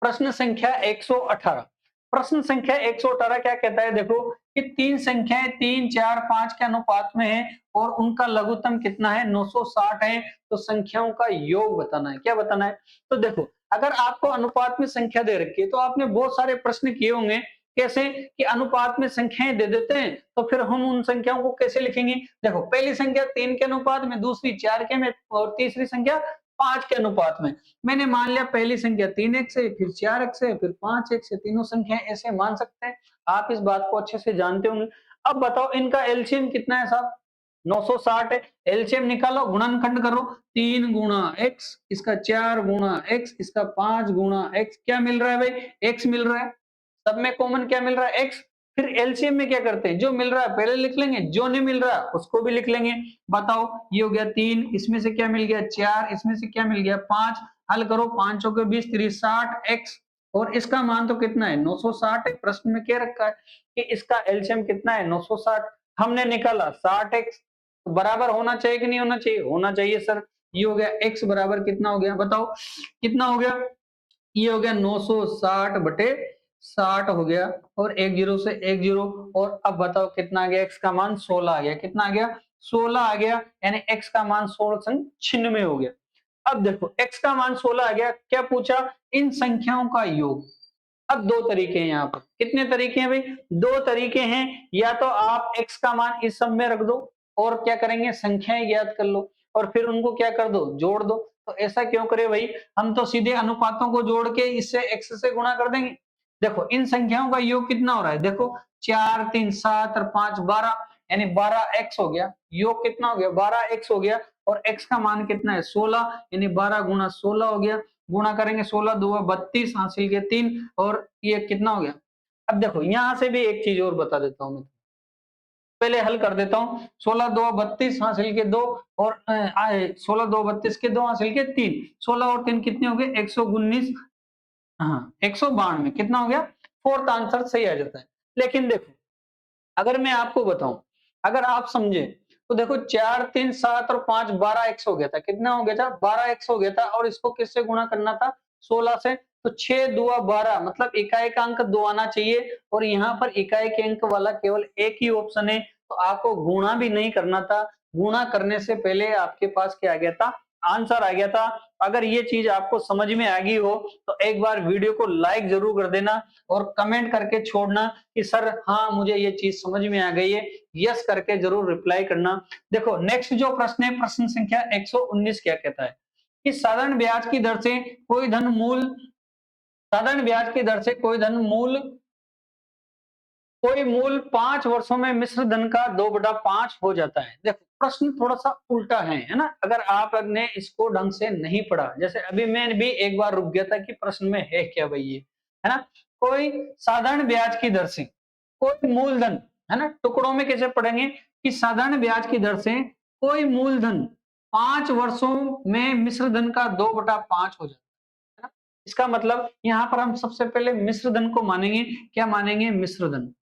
प्रश्न संख्या 118। प्रश्न संख्या 118 क्या कहता है? देखो कि तीन संख्याएं 3, 4, 5 के अनुपात में है और उनका लघुत्तम कितना है? 960 है। तो संख्याओं का योग बताना है। क्या बताना है? तो देखो, अगर आपको अनुपात में संख्या दे रखी है तो आपने बहुत सारे प्रश्न किए होंगे। कैसे कि अनुपात में संख्याएं दे देते हैं तो फिर हम उन संख्याओं को कैसे लिखेंगे? देखो, पहली संख्या 3 के अनुपात में, दूसरी 4 के में, और तीसरी संख्या 5 के अनुपात में। मैंने मान लिया पहली संख्या 3x है, फिर 4x है, फिर 5x है। तीनों संख्याएं ऐसे मान सकते हैं। आप इस बात को अच्छे से जानते होंगे। अब बताओ इनका एलसीएम कितना है साहब? 960 है। एलसीएम निकालो, गुणनखंड करो, 3 गुणा x, इसका 4 गुणा x, इसका 5 गुणा x। क्या मिल रहा है भाई? x मिल रहा है। सब में कॉमन क्या मिल रहा है? x। फिर एलसीएम में क्या करते हैं? जो मिल रहा है पहले लिख लेंगे, जो नहीं मिल रहा उसको भी लिख लेंगे। बताओ, ये हो गया 3, इसमें से क्या मिल गया? 4, इसमें से क्या मिल गया? 5। हल करो, 5 के 20, 60 x, और इसका मान तो कितना है? 960 है। प्रश्न में क्या रखा है कि इसका एलसीएम कितना है? 960। हमने निकाला 60x, तो बराबर होना चाहिए कि नहीं होना चाहिए? होना चाहिए सर। ये हो गया x बराबर कितना हो गया बताओ? कितना हो गया? ये हो गया 960 बटे 60 हो गया, और एक जीरो से एक जीरो। और अब बताओ कितना आ गया? x का मान 16 आ गया। कितना आ गया? 16 आ गया, यानी x का मान 1696 हो गया। अब देखो, x का मान 16 आ गया। क्या पूछा? इन संख्याओं का योग। अब दो तरीके हैं यहाँ पर। कितने तरीके हैं भाई? दो तरीके हैं। या तो आप x का मान इस सब में रख दो और क्या करेंगे? संख्याएं ज्ञात कर लो और फिर उनको क्या कर दो? जोड़ दो। तो ऐसा क्यों करे भाई? हम तो सीधे अनुपातों को जोड़ के इससे x से गुणा कर देंगे। देखो, इन संख्याओं का योग कितना हो रहा है? देखो, 4, 3, 7 और 5 12, यानी 12x हो गया। योग कितना हो गया? 12x हो गया। और x का मान कितना है? 16, यानी 12 गुणा 16 हो गया। गुणा करेंगे, 16 2 32, हासिल के 3, और ये कितना हो गया? अब देखो, यहां से भी एक चीज और बता देता हूं मैं, पहले हल कर देता हूं। 16 2 32, हासिल के 2, और 16 2 32 के 2, हासिल के 3। 16 और 3 कितने हो गए? 119। हाँ, 192। कितना हो गया? फोर्थ आंसर सही आ जाता है। लेकिन देखो, अगर मैं आपको बताऊं, अगर आप समझे, तो देखो 4 3 7 और 5 12x हो गया था। कितना हो गया था? 12x हो गया था। और इसको किससे गुणा करना था? 16 से। तो 6 दुआ 12, मतलब इकाई का अंक 2 आना चाहिए, और यहाँ पर इकाई के अंक वाला केवल एक ही ऑप्शन है। तो आपको गुणा भी नहीं करना था। गुणा करने से पहले आपके पास क्या आ गया था? आंसर आ गया था। अगर ये चीज आपको समझ में आ गई हो तो एक बार वीडियो को लाइक जरूर कर देना और कमेंट करके छोड़ना कि सर हाँ मुझे ये चीज समझ में आ गई है, यस करके जरूर रिप्लाई करना। देखो नेक्स्ट जो प्रश्न है, प्रश्न संख्या 119 क्या कहता है कि साधारण ब्याज की दर से कोई धन मूल साधारण ब्याज की दर से कोई मूल 5 वर्षों में मिश्र धन का 2/5 हो जाता है। देखो प्रश्न थोड़ा सा उल्टा है ना? अगर आपने इसको ढंग से नहीं पढ़ा, जैसे अभी मैं भी एक बार रुक गया था कि प्रश्न में है क्या भाई ये, है ना? कोई साधारण ब्याज की दर से कोई मूलधन, है ना? टुकड़ों में कैसे पढ़ेंगे कि साधारण ब्याज की दर से कोई मूलधन 5 वर्षों में मिश्र धन का 2/5 हो जाता है ना? इसका मतलब यहाँ पर हम सबसे पहले मिश्र धन को मानेंगे। क्या मानेंगे? मिश्र धन।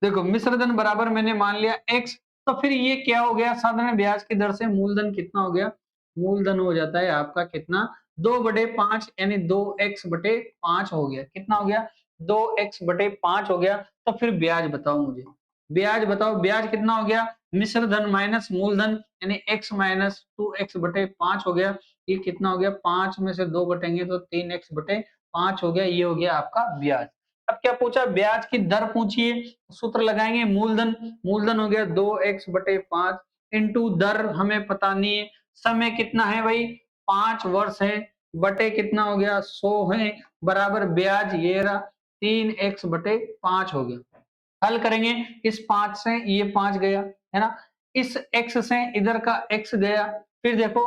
देखो मिश्र धन बराबर मैंने मान लिया x, तो फिर ये क्या हो गया? साधारण ब्याज की दर से मूलधन कितना हो गया? मूलधन हो जाता है आपका कितना? 2/5 यानी 2x/5 हो गया। कितना हो गया? 2x/5 हो गया। तो फिर ब्याज बताओ मुझे, ब्याज बताओ, ब्याज कितना हो गया? मिश्र धन माइनस मूलधन यानी x माइनस 2x/5 हो गया। ये कितना हो गया? 5 में से 2 घटेंगे तो 3x/5 हो गया। ये हो गया आपका ब्याज। अब क्या पूछा? ब्याज की दर पूछिए, सूत्र लगाएंगे मूलधन, मूलधन हो गया 2x/5 इंटू दर हमें पता नहीं है, समय कितना है भाई? 5 वर्ष है, बटे कितना हो गया? 100 है, बराबर ब्याज ये रहा 3x/5 हो गया। हल करेंगे, इस 5 से ये 5 गया, है ना? इस x से इधर का x गया, फिर देखो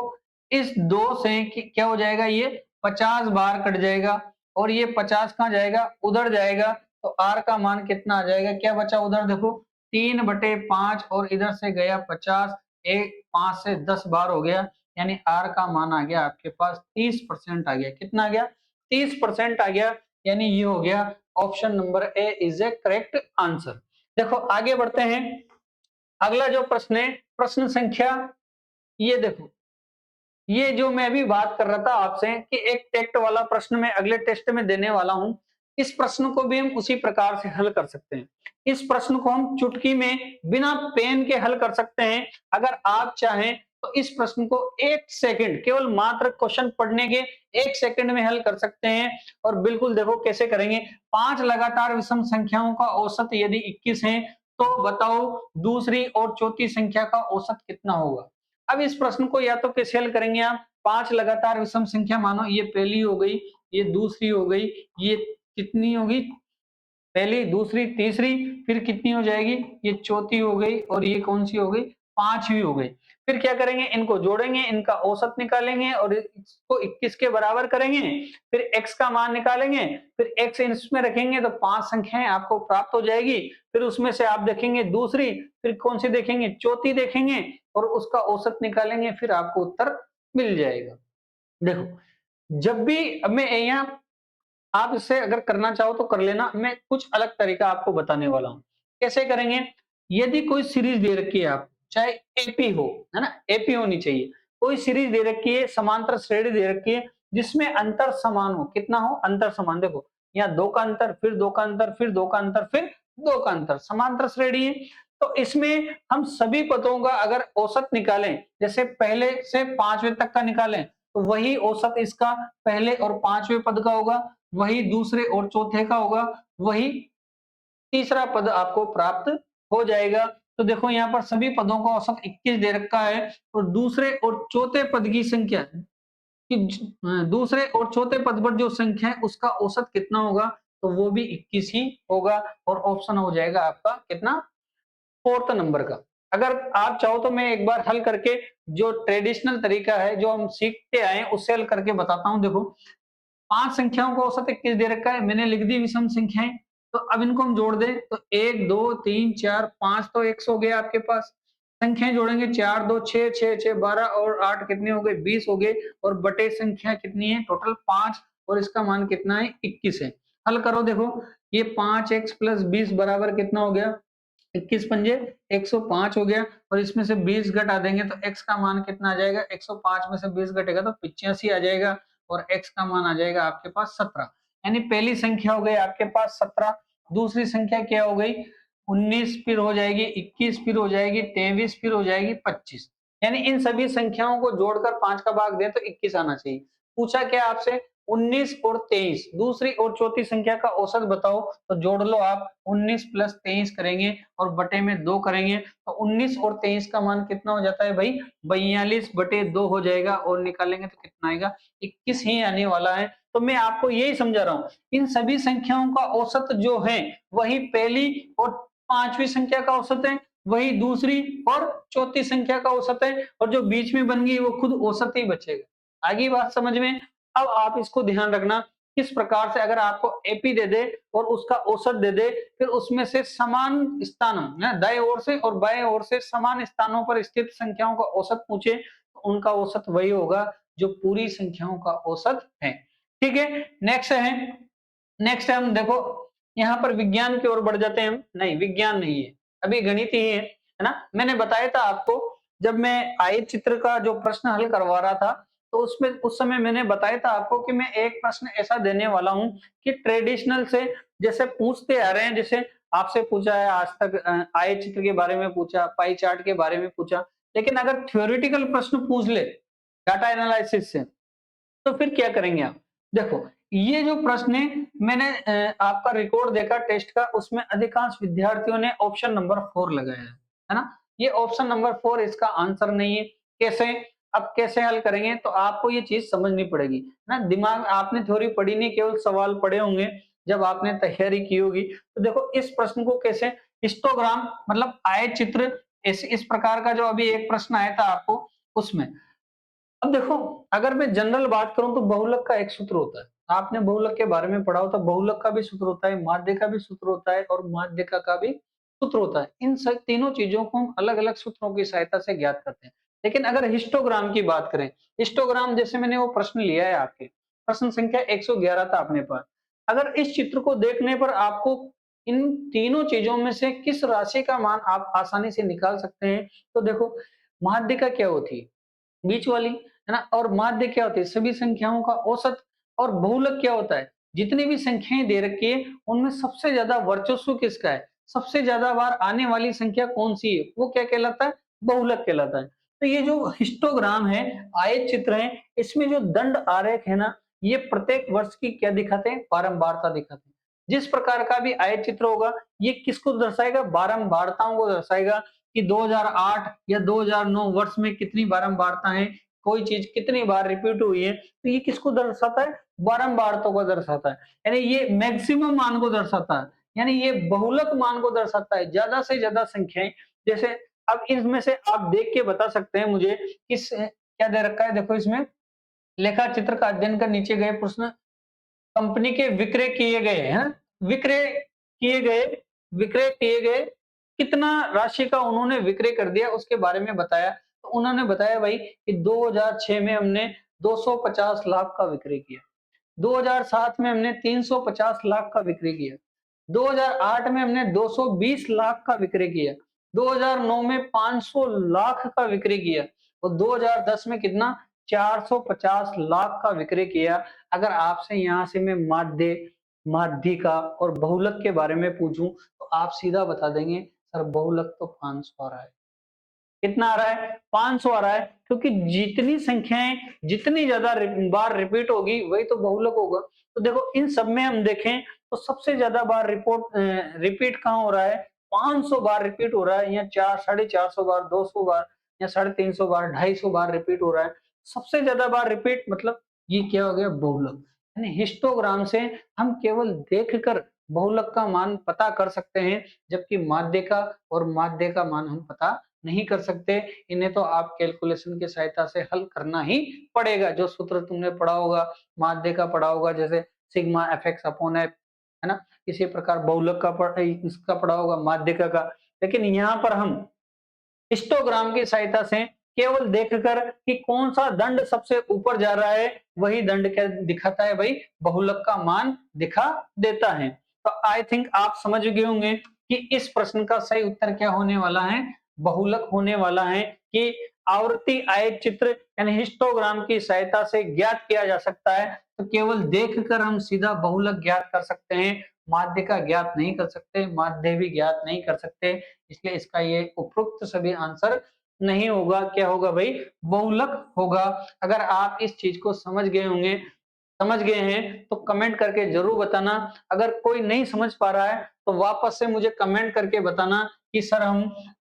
इस 2 से क्या हो जाएगा? ये 50 बार कट जाएगा और ये 50 कहाँ जाएगा? उधर जाएगा। तो r का मान कितना आ जाएगा? क्या बचा उधर? देखो 3/5 और इधर से गया 50, एक 5 से 10 बार हो गया, यानी r का मान आ गया आपके पास 30% आ गया। कितना आ गया? 30% आ गया, यानी ये हो गया option number A is A correct answer. देखो आगे बढ़ते हैं। अगला जो प्रश्न है, प्रश्न संख्या, ये देखो, ये जो मैं अभी बात कर रहा था आपसे कि एक टेक्ट वाला प्रश्न मैं अगले टेस्ट में देने वाला हूं, इस प्रश्न को भी हम उसी प्रकार से हल कर सकते हैं। इस प्रश्न को हम चुटकी में बिना पेन के हल कर सकते हैं। अगर आप चाहें तो इस प्रश्न को 1 सेकंड, केवल मात्र क्वेश्चन पढ़ने के 1 सेकंड में हल कर सकते हैं। और बिल्कुल देखो कैसे करेंगे। 5 लगातार विषम संख्याओं का औसत यदि 21 है तो बताओ दूसरी और चौथी संख्या का औसत कितना होगा? अब इस प्रश्न को या तो कैसे हल करेंगे आप? 5 लगातार विषम संख्या मानो, ये पहली हो गई, ये दूसरी हो गई, ये कितनी होगी? पहली, दूसरी, तीसरी, फिर कितनी हो जाएगी? ये चौथी हो गई और ये कौन सी हो गई? पांचवी हो गई। फिर क्या करेंगे? इनको जोड़ेंगे, इनका औसत निकालेंगे और इसको 21 के बराबर करेंगे। फिर x का मान निकालेंगे, फिर x इसमें रखेंगे तो 5 संख्याएं आपको प्राप्त हो जाएगी। फिर उसमें से आप देखेंगे दूसरी, फिर कौन सी देखेंगे? चौथी देखेंगे और उसका औसत निकालेंगे, फिर आपको उत्तर मिल जाएगा। देखो जब भी अब मैं यहाँ, आप इससे अगर करना चाहो तो कर लेना, मैं कुछ अलग तरीका आपको बताने वाला हूं। कैसे करेंगे? यदि कोई सीरीज दे रखी है, आप चाहे एपी हो, है ना, एपी होनी चाहिए, कोई सीरीज दे रखी है, समांतर श्रेणी दे रखी है जिसमें अंतर समान हो, कितना हो? अंतर समान। देखो यहाँ 2 का अंतर, फिर 2 का अंतर, फिर 2 का अंतर, फिर 2 का अंतर, समांतर श्रेणी है। तो इसमें हम सभी पदों का अगर औसत निकालें, जैसे पहले से 5वें तक का निकालें, तो वही औसत इसका पहले और 5वें पद का होगा, वही दूसरे और चौथे का होगा, वही तीसरा पद आपको प्राप्त हो जाएगा। तो देखो यहाँ पर सभी पदों का औसत 21 दे रखा है और दूसरे और चौथे पद की संख्या कि दूसरे और चौथे पद पर जो संख्या है उसका औसत कितना होगा? तो वो भी 21 ही होगा और ऑप्शन हो जाएगा आपका कितना? 4th नंबर का। अगर आप चाहो तो मैं एक बार हल करके, जो ट्रेडिशनल तरीका है जो हम सीखते आए उससे हल करके बताता हूं। देखो 5 संख्याओं का औसत 21 दे रखा है, मैंने लिख दी विषम संख्याएं। तो अब इनको हम जोड़ दें तो 1 2 3 4 5 तो 100 हो गया आपके पास। संख्याएं जोड़ेंगे 4 2 6 6 6 12 और 8 कितने हो गए? 20 हो गए। और बटे संख्या कितनी है? टोटल 5 और इसका मान कितना है? 21 है। हल करो, देखो ये 5x प्लस 20 बराबर कितना हो गया? 21 पंजे 105 हो गया और इसमें से 20 घटा देंगे तो x का मान कितना आ जाएगा? 105 में से 20 घटेगा तो 85 आ जाएगा और x का मान आ जाएगा आपके पास 17। यानी पहली संख्या हो गई आपके पास 17, दूसरी संख्या क्या हो गई? 19, फिर हो जाएगी 21, फिर हो जाएगी 23, फिर हो जाएगी 25। यानी इन सभी संख्याओं को जोड़कर 5 का भाग दें तो 21 आना चाहिए। पूछा क्या आपसे 19 और 23, दूसरी और चौथी संख्या का औसत बताओ, तो जोड़ लो आप 19 प्लस 23 करेंगे और बटे में 2 करेंगे तो 19 और 23 का मान कितना हो जाता है भाई 42 बटे 2 हो जाएगा और निकालेंगे तो कितना आएगा 21 ही आने वाला है। तो मैं आपको यही समझा रहा हूँ, इन सभी संख्याओं का औसत जो है वही पहली और पांचवी संख्या का औसत है, वही दूसरी और चौथी संख्या का औसत है और जो बीच में बन गई वो खुद औसत ही बचेगा। आगे बात समझ में। अब आप इसको ध्यान रखना किस प्रकार से अगर आपको एपी दे दे और उसका औसत दे दे, फिर उसमें से समान स्थानों दाएं ओर से और बाएं ओर से समान स्थानों पर स्थित संख्याओं का औसत पूछे तो उनका औसत वही होगा जो पूरी संख्याओं का औसत है। ठीक है, नेक्स्ट है हम देखो यहाँ पर विज्ञान की ओर बढ़ जाते हैं हम। नहीं, विज्ञान नहीं है, अभी गणित ही है ना। मैंने बताया था आपको जब मैं आयत चित्र का जो प्रश्न हल करवा रहा था तो उसमें उस समय मैंने बताया था आपको कि मैं एक प्रश्न ऐसा देने वाला हूं कि ट्रेडिशनल से जैसे पूछते आ रहे हैं, जैसे आपसे पूछा है आज तक आयत चित्र के बारे में पूछा, पाई चार्ट के बारे में पूछा, लेकिन अगर थ्योरेटिकल प्रश्न पूछ ले डाटा एनालिसिस से तो फिर क्या करेंगे आप। देखो ये जो प्रश्न है मैंने आपका रिकॉर्ड देखा टेस्ट का, उसमें अधिकांश विद्यार्थियों ने ऑप्शन नंबर 4 लगाया है ना। ये ऑप्शन नंबर 4 इसका आंसर नहीं है। कैसे, अब कैसे हल करेंगे तो आपको ये चीज समझनी पड़ेगी ना। दिमाग आपने थ्योरी पढ़ी नहीं, केवल सवाल पढ़े होंगे जब आपने तैयारी की होगी। तो देखो इस प्रश्न को कैसे हिस्टोग्राम मतलब आयत चित्र इस प्रकार का जो अभी एक प्रश्न आया था आपको उसमें। अब देखो अगर मैं जनरल बात करूं तो बहुलक का एक सूत्र होता है, आपने बहुलक के बारे में पढ़ा हो तो बहुलक का भी सूत्र होता है, माध्य का भी सूत्र होता है और माध्यिका का भी सूत्र होता है। इन सब तीनों चीजों को हम अलग अलग सूत्रों की सहायता से ज्ञात करते हैं। लेकिन अगर हिस्टोग्राम की बात करें, हिस्टोग्राम जैसे मैंने वो प्रश्न लिया है आपके प्रश्न संख्या 111 था अपने पास। अगर इस चित्र को देखने पर आपको इन तीनों चीजों में से किस राशि का मान आप आसानी से निकाल सकते हैं, तो देखो माध्यिका क्या होती है बीच वाली, है ना। और माध्य क्या होती है सभी संख्याओं का औसत। और बहुलक क्या होता है जितनी भी संख्याएं दे रखी है उनमें सबसे ज्यादा वर्चस्व किसका है, सबसे ज्यादा बार आने वाली संख्या कौन सी है, वो क्या कहलाता है बहुलक कहलाता है। तो ये जो हिस्टोग्राम है आयत चित्र है इसमें जो दंड आरेख है ना ये प्रत्येक वर्ष की क्या दिखाते हैं बारंबारता दिखाते हैं। जिस प्रकार का भी आयत चित्र होगा ये किसको दर्शाएगा बारंबारताओं को दर्शाएगा कि 2008 या 2009 वर्ष में कितनी बारंबारता है, कोई चीज कितनी बार रिपीट हुई है, तो ये किसको दर्शाता है बारंबारता को दर्शाता है। यानी ये मैक्सिमम मान को दर्शाता है, यानी ये बहुलक मान को दर्शाता है, ज्यादा से ज्यादा संख्याएं। जैसे अब इसमें से आप देख के बता सकते हैं मुझे किस क्या दे रखा है। देखो इसमें लेखा चित्र का अध्ययन कर नीचे गए प्रश्न कंपनी के विक्रय किए गए हैं, विक्रय किए गए विक्रय किए गए कितना राशि का उन्होंने विक्रय कर दिया उसके बारे में बताया। तो उन्होंने बताया भाई कि 2006 में हमने 250 लाख का विक्रय किया, 2007 में हमने 350 लाख का विक्रय किया, 2008 में हमने 220 लाख का विक्रय किया, 2009 में 500 लाख का विक्रय किया और 2010 में कितना 450 लाख का विक्रय किया। अगर आपसे यहाँ से मैं माध्यिका और बहुलक के बारे में पूछूं तो आप सीधा बता देंगे सर बहुलक तो 500 आ रहा है। कितना आ रहा है 500 आ रहा है, क्योंकि जितनी संख्याएं जितनी ज्यादा बार रिपीट होगी वही तो बहुलक होगा। तो देखो इन सब में हम देखें तो सबसे ज्यादा बार रिपीट कहाँ हो रहा है 500 बार रिपीट हो रहा है, या 450 बार, 200 बार या 350 बार, 250 बार रिपीट हो रहा है। सबसे ज्यादा बार रिपीट मतलब ये क्या हो गया बहुलक। यानी हिस्टोग्राम से हम केवल देखकर बहुलक का मान पता कर सकते हैं, जबकि माध्यिका और माध्य का मान हम पता नहीं कर सकते। इन्हें तो आप कैलकुलेशन की सहायता से हल करना ही पड़ेगा। जो सूत्र तुमने पढ़ा होगा माध्य का पढ़ा होगा जैसे sigma F x upon F, है ना। इसी प्रकार बहुलक का इसका पढ़ा होगा माध्यिका का। लेकिन यहाँ पर हम हिस्टोग्राम की सहायता से केवल देखकर कि कौन सा दंड सबसे ऊपर जा रहा है वही दंड क्या दिखाता है भाई बहुलक का मान दिखा देता है। तो आई थिंक आप समझ गए होंगे कि इस प्रश्न का सही उत्तर क्या होने वाला है बहुलक होने वाला है कि आवर्ती आयत चित्र यानी हिस्टोग्राम की सहायता से ज्ञात किया जा सकता है। तो केवल देखकर हम सीधा बहुलक ज्ञात कर सकते हैं, माध्य का ज्ञात नहीं कर सकते, माध्य भी ज्ञात नहीं कर सकते। इसलिए इसका ये उपरोक्त सभी आंसर नहीं होगा, क्या होगा भाई, बहुलक होगा। अगर आप इस चीज को समझ गए हैं तो कमेंट करके जरूर बताना। अगर कोई नहीं समझ पा रहा है तो वापस से मुझे कमेंट करके बताना कि सर हम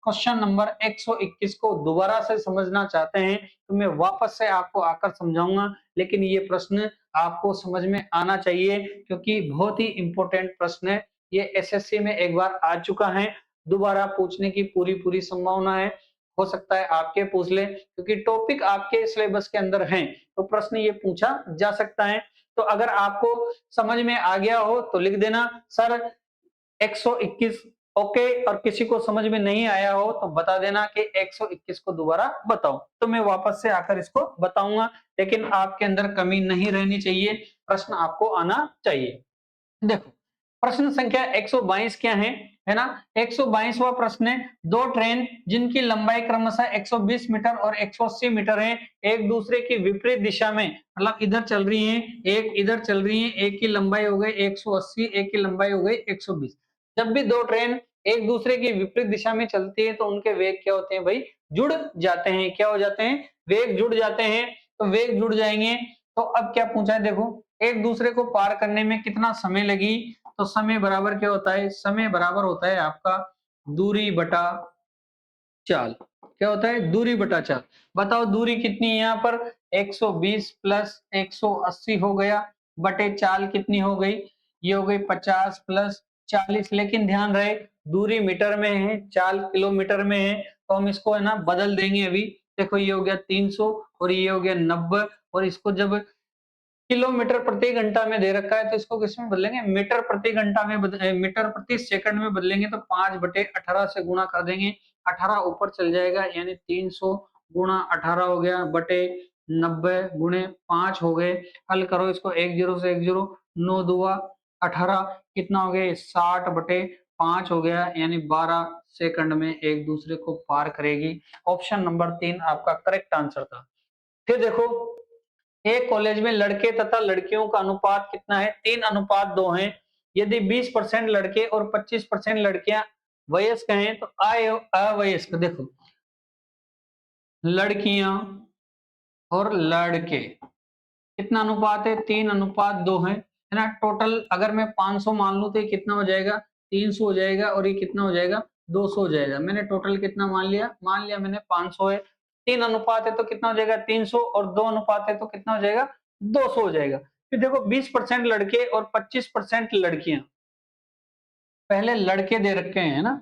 क्वेश्चन नंबर 121 को दोबारा से समझना चाहते हैं, तो मैं वापस से आपको आकर समझाऊंगा। लेकिन ये प्रश्न आपको समझ में आना चाहिए क्योंकि बहुत ही इंपॉर्टेंट प्रश्न है। ये एसएससी में एक बार आ चुका है, दोबारा पूछने की पूरी पूरी संभावना है। हो सकता है आपके पूछ ले, क्योंकि टॉपिक आपके सिलेबस के अंदर है तो प्रश्न ये पूछा जा सकता है। तो अगर आपको समझ में आ गया हो तो लिख देना सर 121 ओके, और किसी को समझ में नहीं आया हो तो बता देना कि 121 को दोबारा बताओ, तो मैं वापस से आकर इसको बताऊंगा। लेकिन आपके अंदर कमी नहीं रहनी चाहिए, प्रश्न आपको आना चाहिए। देखो प्रश्न संख्या 122 क्या है ना, 122वां प्रश्न है, दो ट्रेन जिनकी लंबाई क्रमशः 120 मीटर और 180 मीटर है, एक दूसरे की विपरीत दिशा में, मतलब इधर चल रही हैं, एक इधर चल रही है, एक की लंबाई हो गई 180, एक की लंबाई हो गई 120। जब भी दो ट्रेन एक दूसरे की विपरीत दिशा में चलती है तो उनके वेग क्या होते हैं भाई, जुड़ जाते हैं। क्या हो जाते हैं, वेग जुड़ जाते हैं। तो वेग जुड़ जाएंगे। तो अब क्या पूछा है, देखो एक दूसरे को पार करने में कितना समय लगी, तो समय बराबर क्या होता है, समय बराबर होता है आपका दूरी बटा चाल। क्या होता है, दूरी बटा चाल। बताओ दूरी कितनी है यहाँ पर, 120 प्लस 180 हो गया, बटे चाल कितनी हो गई, ये हो गई 50 प्लस 40। लेकिन ध्यान रहे दूरी मीटर में है, चाल किलोमीटर में है, तो हम इसको है ना बदल देंगे अभी। देखो ये हो गया 300 और ये हो गया 90, और इसको जब किलोमीटर प्रति घंटा में दे रखा है तो इसको किसमें बदलेंगे, मीटर प्रति घंटा में मीटर प्रति सेकंड में बदलेंगे। तो 5/18 से गुणा कर देंगे, 18 ऊपर चल जाएगा, यानी 300 गुणा 18 हो गया, बटे 90 गुणे 5 हो गए। हल करो इसको, 1 0 से 1 0, 9 दुआ 18, कितना हो गया 60/5 हो गया, यानी 12 सेकंड में एक दूसरे को पार करेगी। ऑप्शन नंबर 3 आपका करेक्ट आंसर था। फिर देखो एक कॉलेज में लड़के तथा लड़कियों का अनुपात कितना है, 3:2 है। यदि 20% लड़के और 25% लड़कियां वयस्क हैं तो अवयस्क, देखो लड़कियां और लड़के कितना अनुपात है, 3:2 है ना। टोटल अगर मैं 500 मान लूं तो ये कितना हो जाएगा, 300 हो जाएगा, और ये कितना हो जाएगा, 200 हो जाएगा। मैंने टोटल कितना मान लिया मैंने 500 है। 3 अनुपात है तो कितना हो जाएगा 300, और 2 अनुपात है तो कितना हो जाएगा 200 हो जाएगा। फिर देखो 20% लड़के और 25% लड़कियां, पहले लड़के दे रखे हैं ना,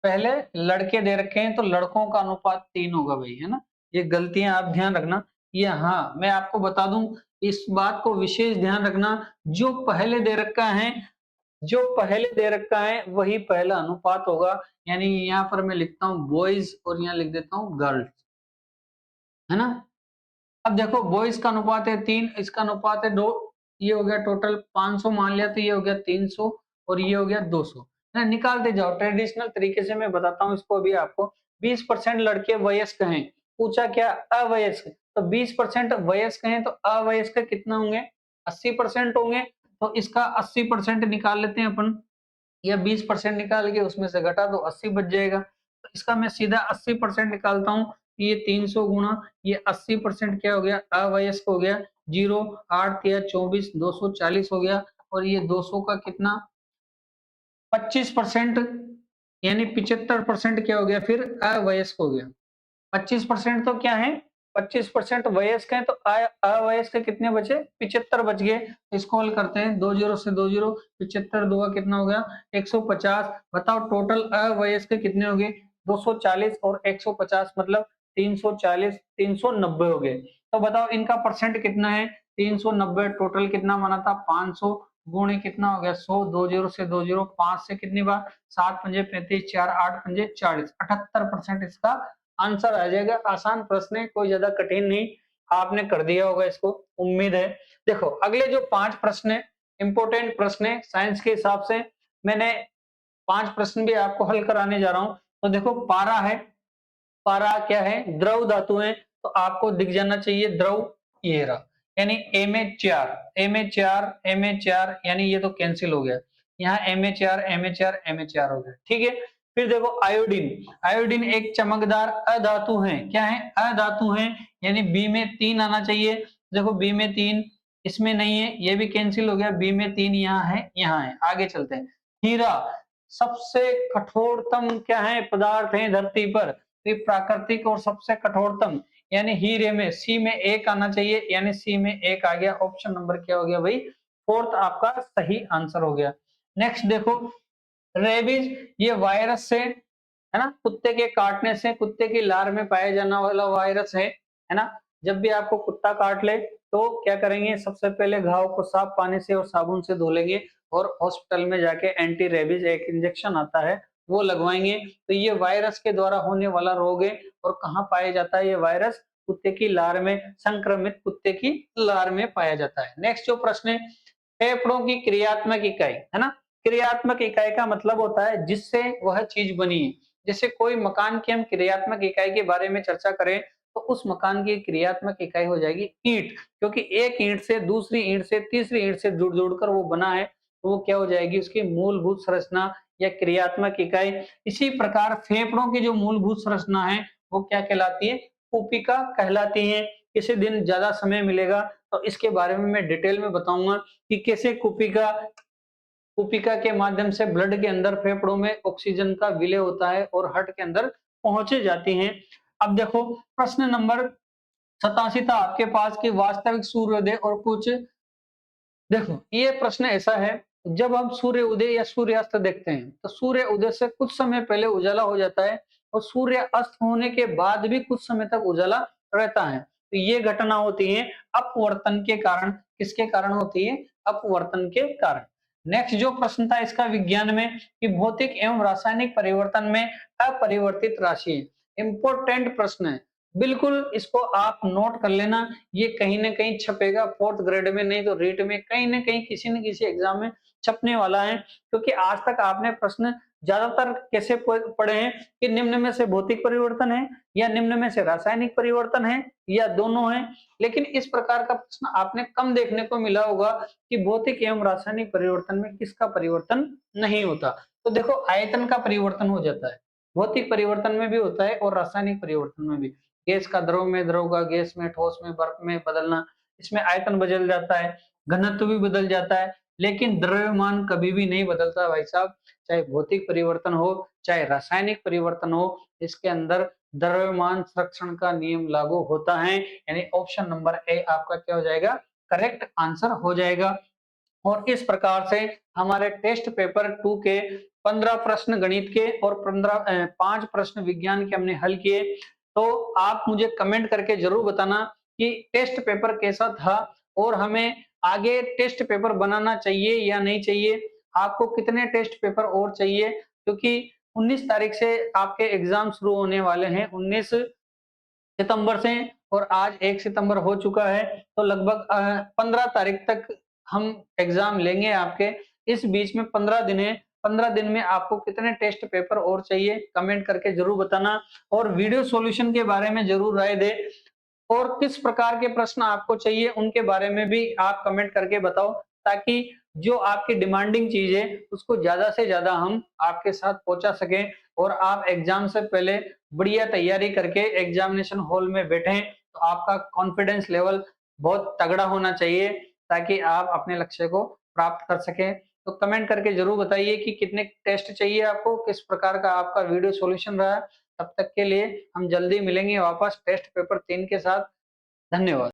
पहले लड़के दे रखे हैं तो लड़कों का अनुपात 3 होगा भाई, है ना। ये गलतियां आप ध्यान रखना। ये हाँ मैं आपको बता दूं, इस बात को विशेष ध्यान रखना, जो पहले दे रखा है, जो पहले दे रखा है वही पहला अनुपात होगा। यानी यहाँ पर मैं लिखता हूँ बॉयज और यहाँ लिख देता हूँ गर्ल्स, है ना। अब देखो बॉयज का अनुपात है 3, इसका अनुपात है 2, ये हो गया टोटल 500 मान लिया, तो ये हो गया 300 और ये हो गया 200, है ना। निकालते जाओ ट्रेडिशनल तरीके से, मैं बताता हूँ इसको अभी आपको। 20% लड़के वयस्क हैं, पूछा क्या अवयस्क, तो 20% वयस्क हैं तो अवयस्क कितना होंगे, 80% होंगे। तो इसका 80% निकाल लेते हैं अपन, या 20% निकाल के उसमें से घटा दो 80 बच जाएगा। तो इसका मैं सीधा 80% निकालता हूँ, ये 300 गुणा ये 80% क्या हो गया, अवयस्क हो गया। 0 8 या 24 240 हो गया, और ये 200 का कितना 25%, यानी 75% क्या हो गया, फिर अवयस्क हो गया। 25% तो क्या है, 25% वयस्क हैं तो अवयस्क कितने बचे, 75 बच गए। इसको हल करते हैं, 2 0 से 2 0, 75 2 कितना हो गया 150। बताओ टोटल अवयस्क कितने हो गए, 240 और 150 मतलब 340, 390 हो गए। तो बताओ इनका परसेंट कितना है, 390, टोटल कितना बना था 500, गुणे कितना हो गया 100, 2 0 से 2 0, 5 से कितनी बार 7 पंजे 35, 4 8 पंजे 40, 78% इसका आंसर आ जाएगा। आसान प्रश्न है, कोई ज्यादा कठिन नहीं, आपने कर दिया होगा इसको, उम्मीद है। देखो अगले जो 5 प्रश्न है, इंपोर्टेंट प्रश्न है साइंस के हिसाब से, मैंने 5 प्रश्न भी आपको हल कराने जा रहा हूं। तो देखो पारा है, पारा क्या है, द्रव धातु है, तो आपको दिख जाना चाहिए द्रव, ये रहा, यानी Ma4, Ma4, Ma4, यानी ये तो कैंसिल हो गया, यहाँ Ma4, Ma4, Ma4 हो गया, ठीक है। फिर देखो आयोडीन, आयोडीन एक चमकदार अधातु है। क्या है? अधातु है, यानी बी में 3 आना चाहिए। देखो बी में 3 इसमें नहीं है, ये भी कैंसिल हो गया। बी में 3 यहाँ है, यहाँ है। आगे चलते हैं। हीरा सबसे कठोरतम क्या है पदार्थ है धरती पर, तो ये प्राकृतिक और सबसे कठोरतम, यानी हीरे में सी में 1 आना चाहिए, यानी सी में 1 आ गया। ऑप्शन नंबर क्या हो गया भाई? फोर्थ आपका सही आंसर हो गया। नेक्स्ट देखो रेबीज, ये वायरस से, है ना, कुत्ते के काटने से, कुत्ते की लार में पाया जाने वाला वायरस है ना। जब भी आपको कुत्ता काट ले तो क्या करेंगे? सबसे पहले घाव को साफ पानी से और साबुन से धो लेंगे और हॉस्पिटल में जाके एंटी रेबीज एक इंजेक्शन आता है वो लगवाएंगे। तो ये वायरस के द्वारा होने वाला रोग है। और कहाँ पाया जाता है ये वायरस? कुत्ते की लार में, संक्रमित कुत्ते की लार में पाया जाता है। नेक्स्ट जो प्रश्न है, फेफड़ों की क्रियात्मक इकाई, है ना। क्रियात्मक इकाई का मतलब होता है जिससे वह चीज बनी है। जैसे कोई मकान की हम क्रियात्मक इकाई के बारे में चर्चा करें तो उस मकान की क्रियात्मक इकाई हो जाएगी ईंट, क्योंकि एक ईंट से दूसरी ईंट से तीसरी ईंट से जुड़ जुड़कर वो बना है, तो वो क्या हो जाएगी? उसकी मूलभूत संरचना या क्रियात्मक इकाई। इसी प्रकार फेफड़ों की जो मूलभूत संरचना है वो क्या कहलाती है? पुपिका कहलाती है। किसी दिन ज्यादा समय मिलेगा तो इसके बारे में मैं डिटेल में बताऊंगा कि कैसे कुपिका कुपिका के माध्यम से ब्लड के अंदर फेफड़ों में ऑक्सीजन का विलय होता है और हार्ट के अंदर पहुंचे जाती हैं। अब देखो प्रश्न नंबर 87 था आपके पास कि वास्तविक सूर्योदय और कुछ, देखो ये प्रश्न ऐसा है, जब हम सूर्य उदय या सूर्यास्त देखते हैं तो सूर्य उदय से कुछ समय पहले उजाला हो जाता है और सूर्य अस्त होने के बाद भी कुछ समय तक उजाला रहता है। तो ये घटना होती है अपवर्तन के कारण। किसके कारण होती है? अपवर्तन के कारण। नेक्स्ट जो प्रश्न था इसका विज्ञान में कि भौतिक एवं रासायनिक परिवर्तन में अपरिवर्तित राशि, इंपोर्टेंट प्रश्न है, बिल्कुल इसको आप नोट कर लेना। ये कहीं ना कहीं छपेगा फोर्थ ग्रेड में, नहीं तो रीट में, कहीं ना कहीं किसी न किसी एग्जाम में छपने वाला है। क्योंकि आज तक आपने प्रश्न ज्यादातर कैसे पढ़े हैं कि निम्न में से भौतिक परिवर्तन है या निम्न में से रासायनिक परिवर्तन है या दोनों है। लेकिन इस प्रकार का प्रश्न आपने कम देखने को मिला होगा कि भौतिक एवं रासायनिक परिवर्तन में किसका परिवर्तन नहीं होता। तो देखो आयतन का परिवर्तन हो जाता है, भौतिक परिवर्तन में भी होता है और रासायनिक परिवर्तन में भी। गैस का द्रव में, द्रव का गैस में, ठोस में, बर्फ में बदलना, इसमें आयतन बदल जाता है, घनत्व भी बदल जाता है, लेकिन द्रव्यमान कभी भी नहीं बदलता भाई साहब। चाहे भौतिक परिवर्तन हो चाहे रासायनिक परिवर्तन हो, इसके अंदर द्रव्यमान संरक्षण का नियम लागू होता है। यानी ऑप्शन नंबर ए आपका क्या हो जाएगा? करेक्ट आंसर हो जाएगा। और इस प्रकार से हमारे टेस्ट पेपर 2 के 15 प्रश्न गणित के और 5 प्रश्न विज्ञान के हमने हल किए। तो आप मुझे कमेंट करके जरूर बताना कि टेस्ट पेपर कैसा था और हमें आगे टेस्ट पेपर बनाना चाहिए या नहीं चाहिए। आपको कितने टेस्ट पेपर और चाहिए, क्योंकि 19 तारीख से आपके एग्जाम शुरू होने वाले हैं, 19 सितंबर से, और आज 1 सितंबर हो चुका है। तो लगभग 15 तारीख तक हम एग्जाम लेंगे आपके। इस बीच में 15 दिन है, 15 दिन में आपको कितने टेस्ट पेपर और चाहिए कमेंट करके जरूर बताना। और वीडियो सॉल्यूशन के बारे में जरूर राय दे और किस प्रकार के प्रश्न आपको चाहिए उनके बारे में भी आप कमेंट करके बताओ, ताकि जो आपकी डिमांडिंग चीज है उसको ज्यादा से ज्यादा हम आपके साथ पहुंचा सकें और आप एग्जाम से पहले बढ़िया तैयारी करके एग्जामिनेशन हॉल में बैठें। तो आपका कॉन्फिडेंस लेवल बहुत तगड़ा होना चाहिए ताकि आप अपने लक्ष्य को प्राप्त कर सकें। तो कमेंट करके जरूर बताइए कि कितने टेस्ट चाहिए आपको, किस प्रकार का आपका वीडियो सॉल्यूशन रहा। तब तक के लिए हम जल्दी मिलेंगे वापस टेस्ट पेपर 3 के साथ। धन्यवाद।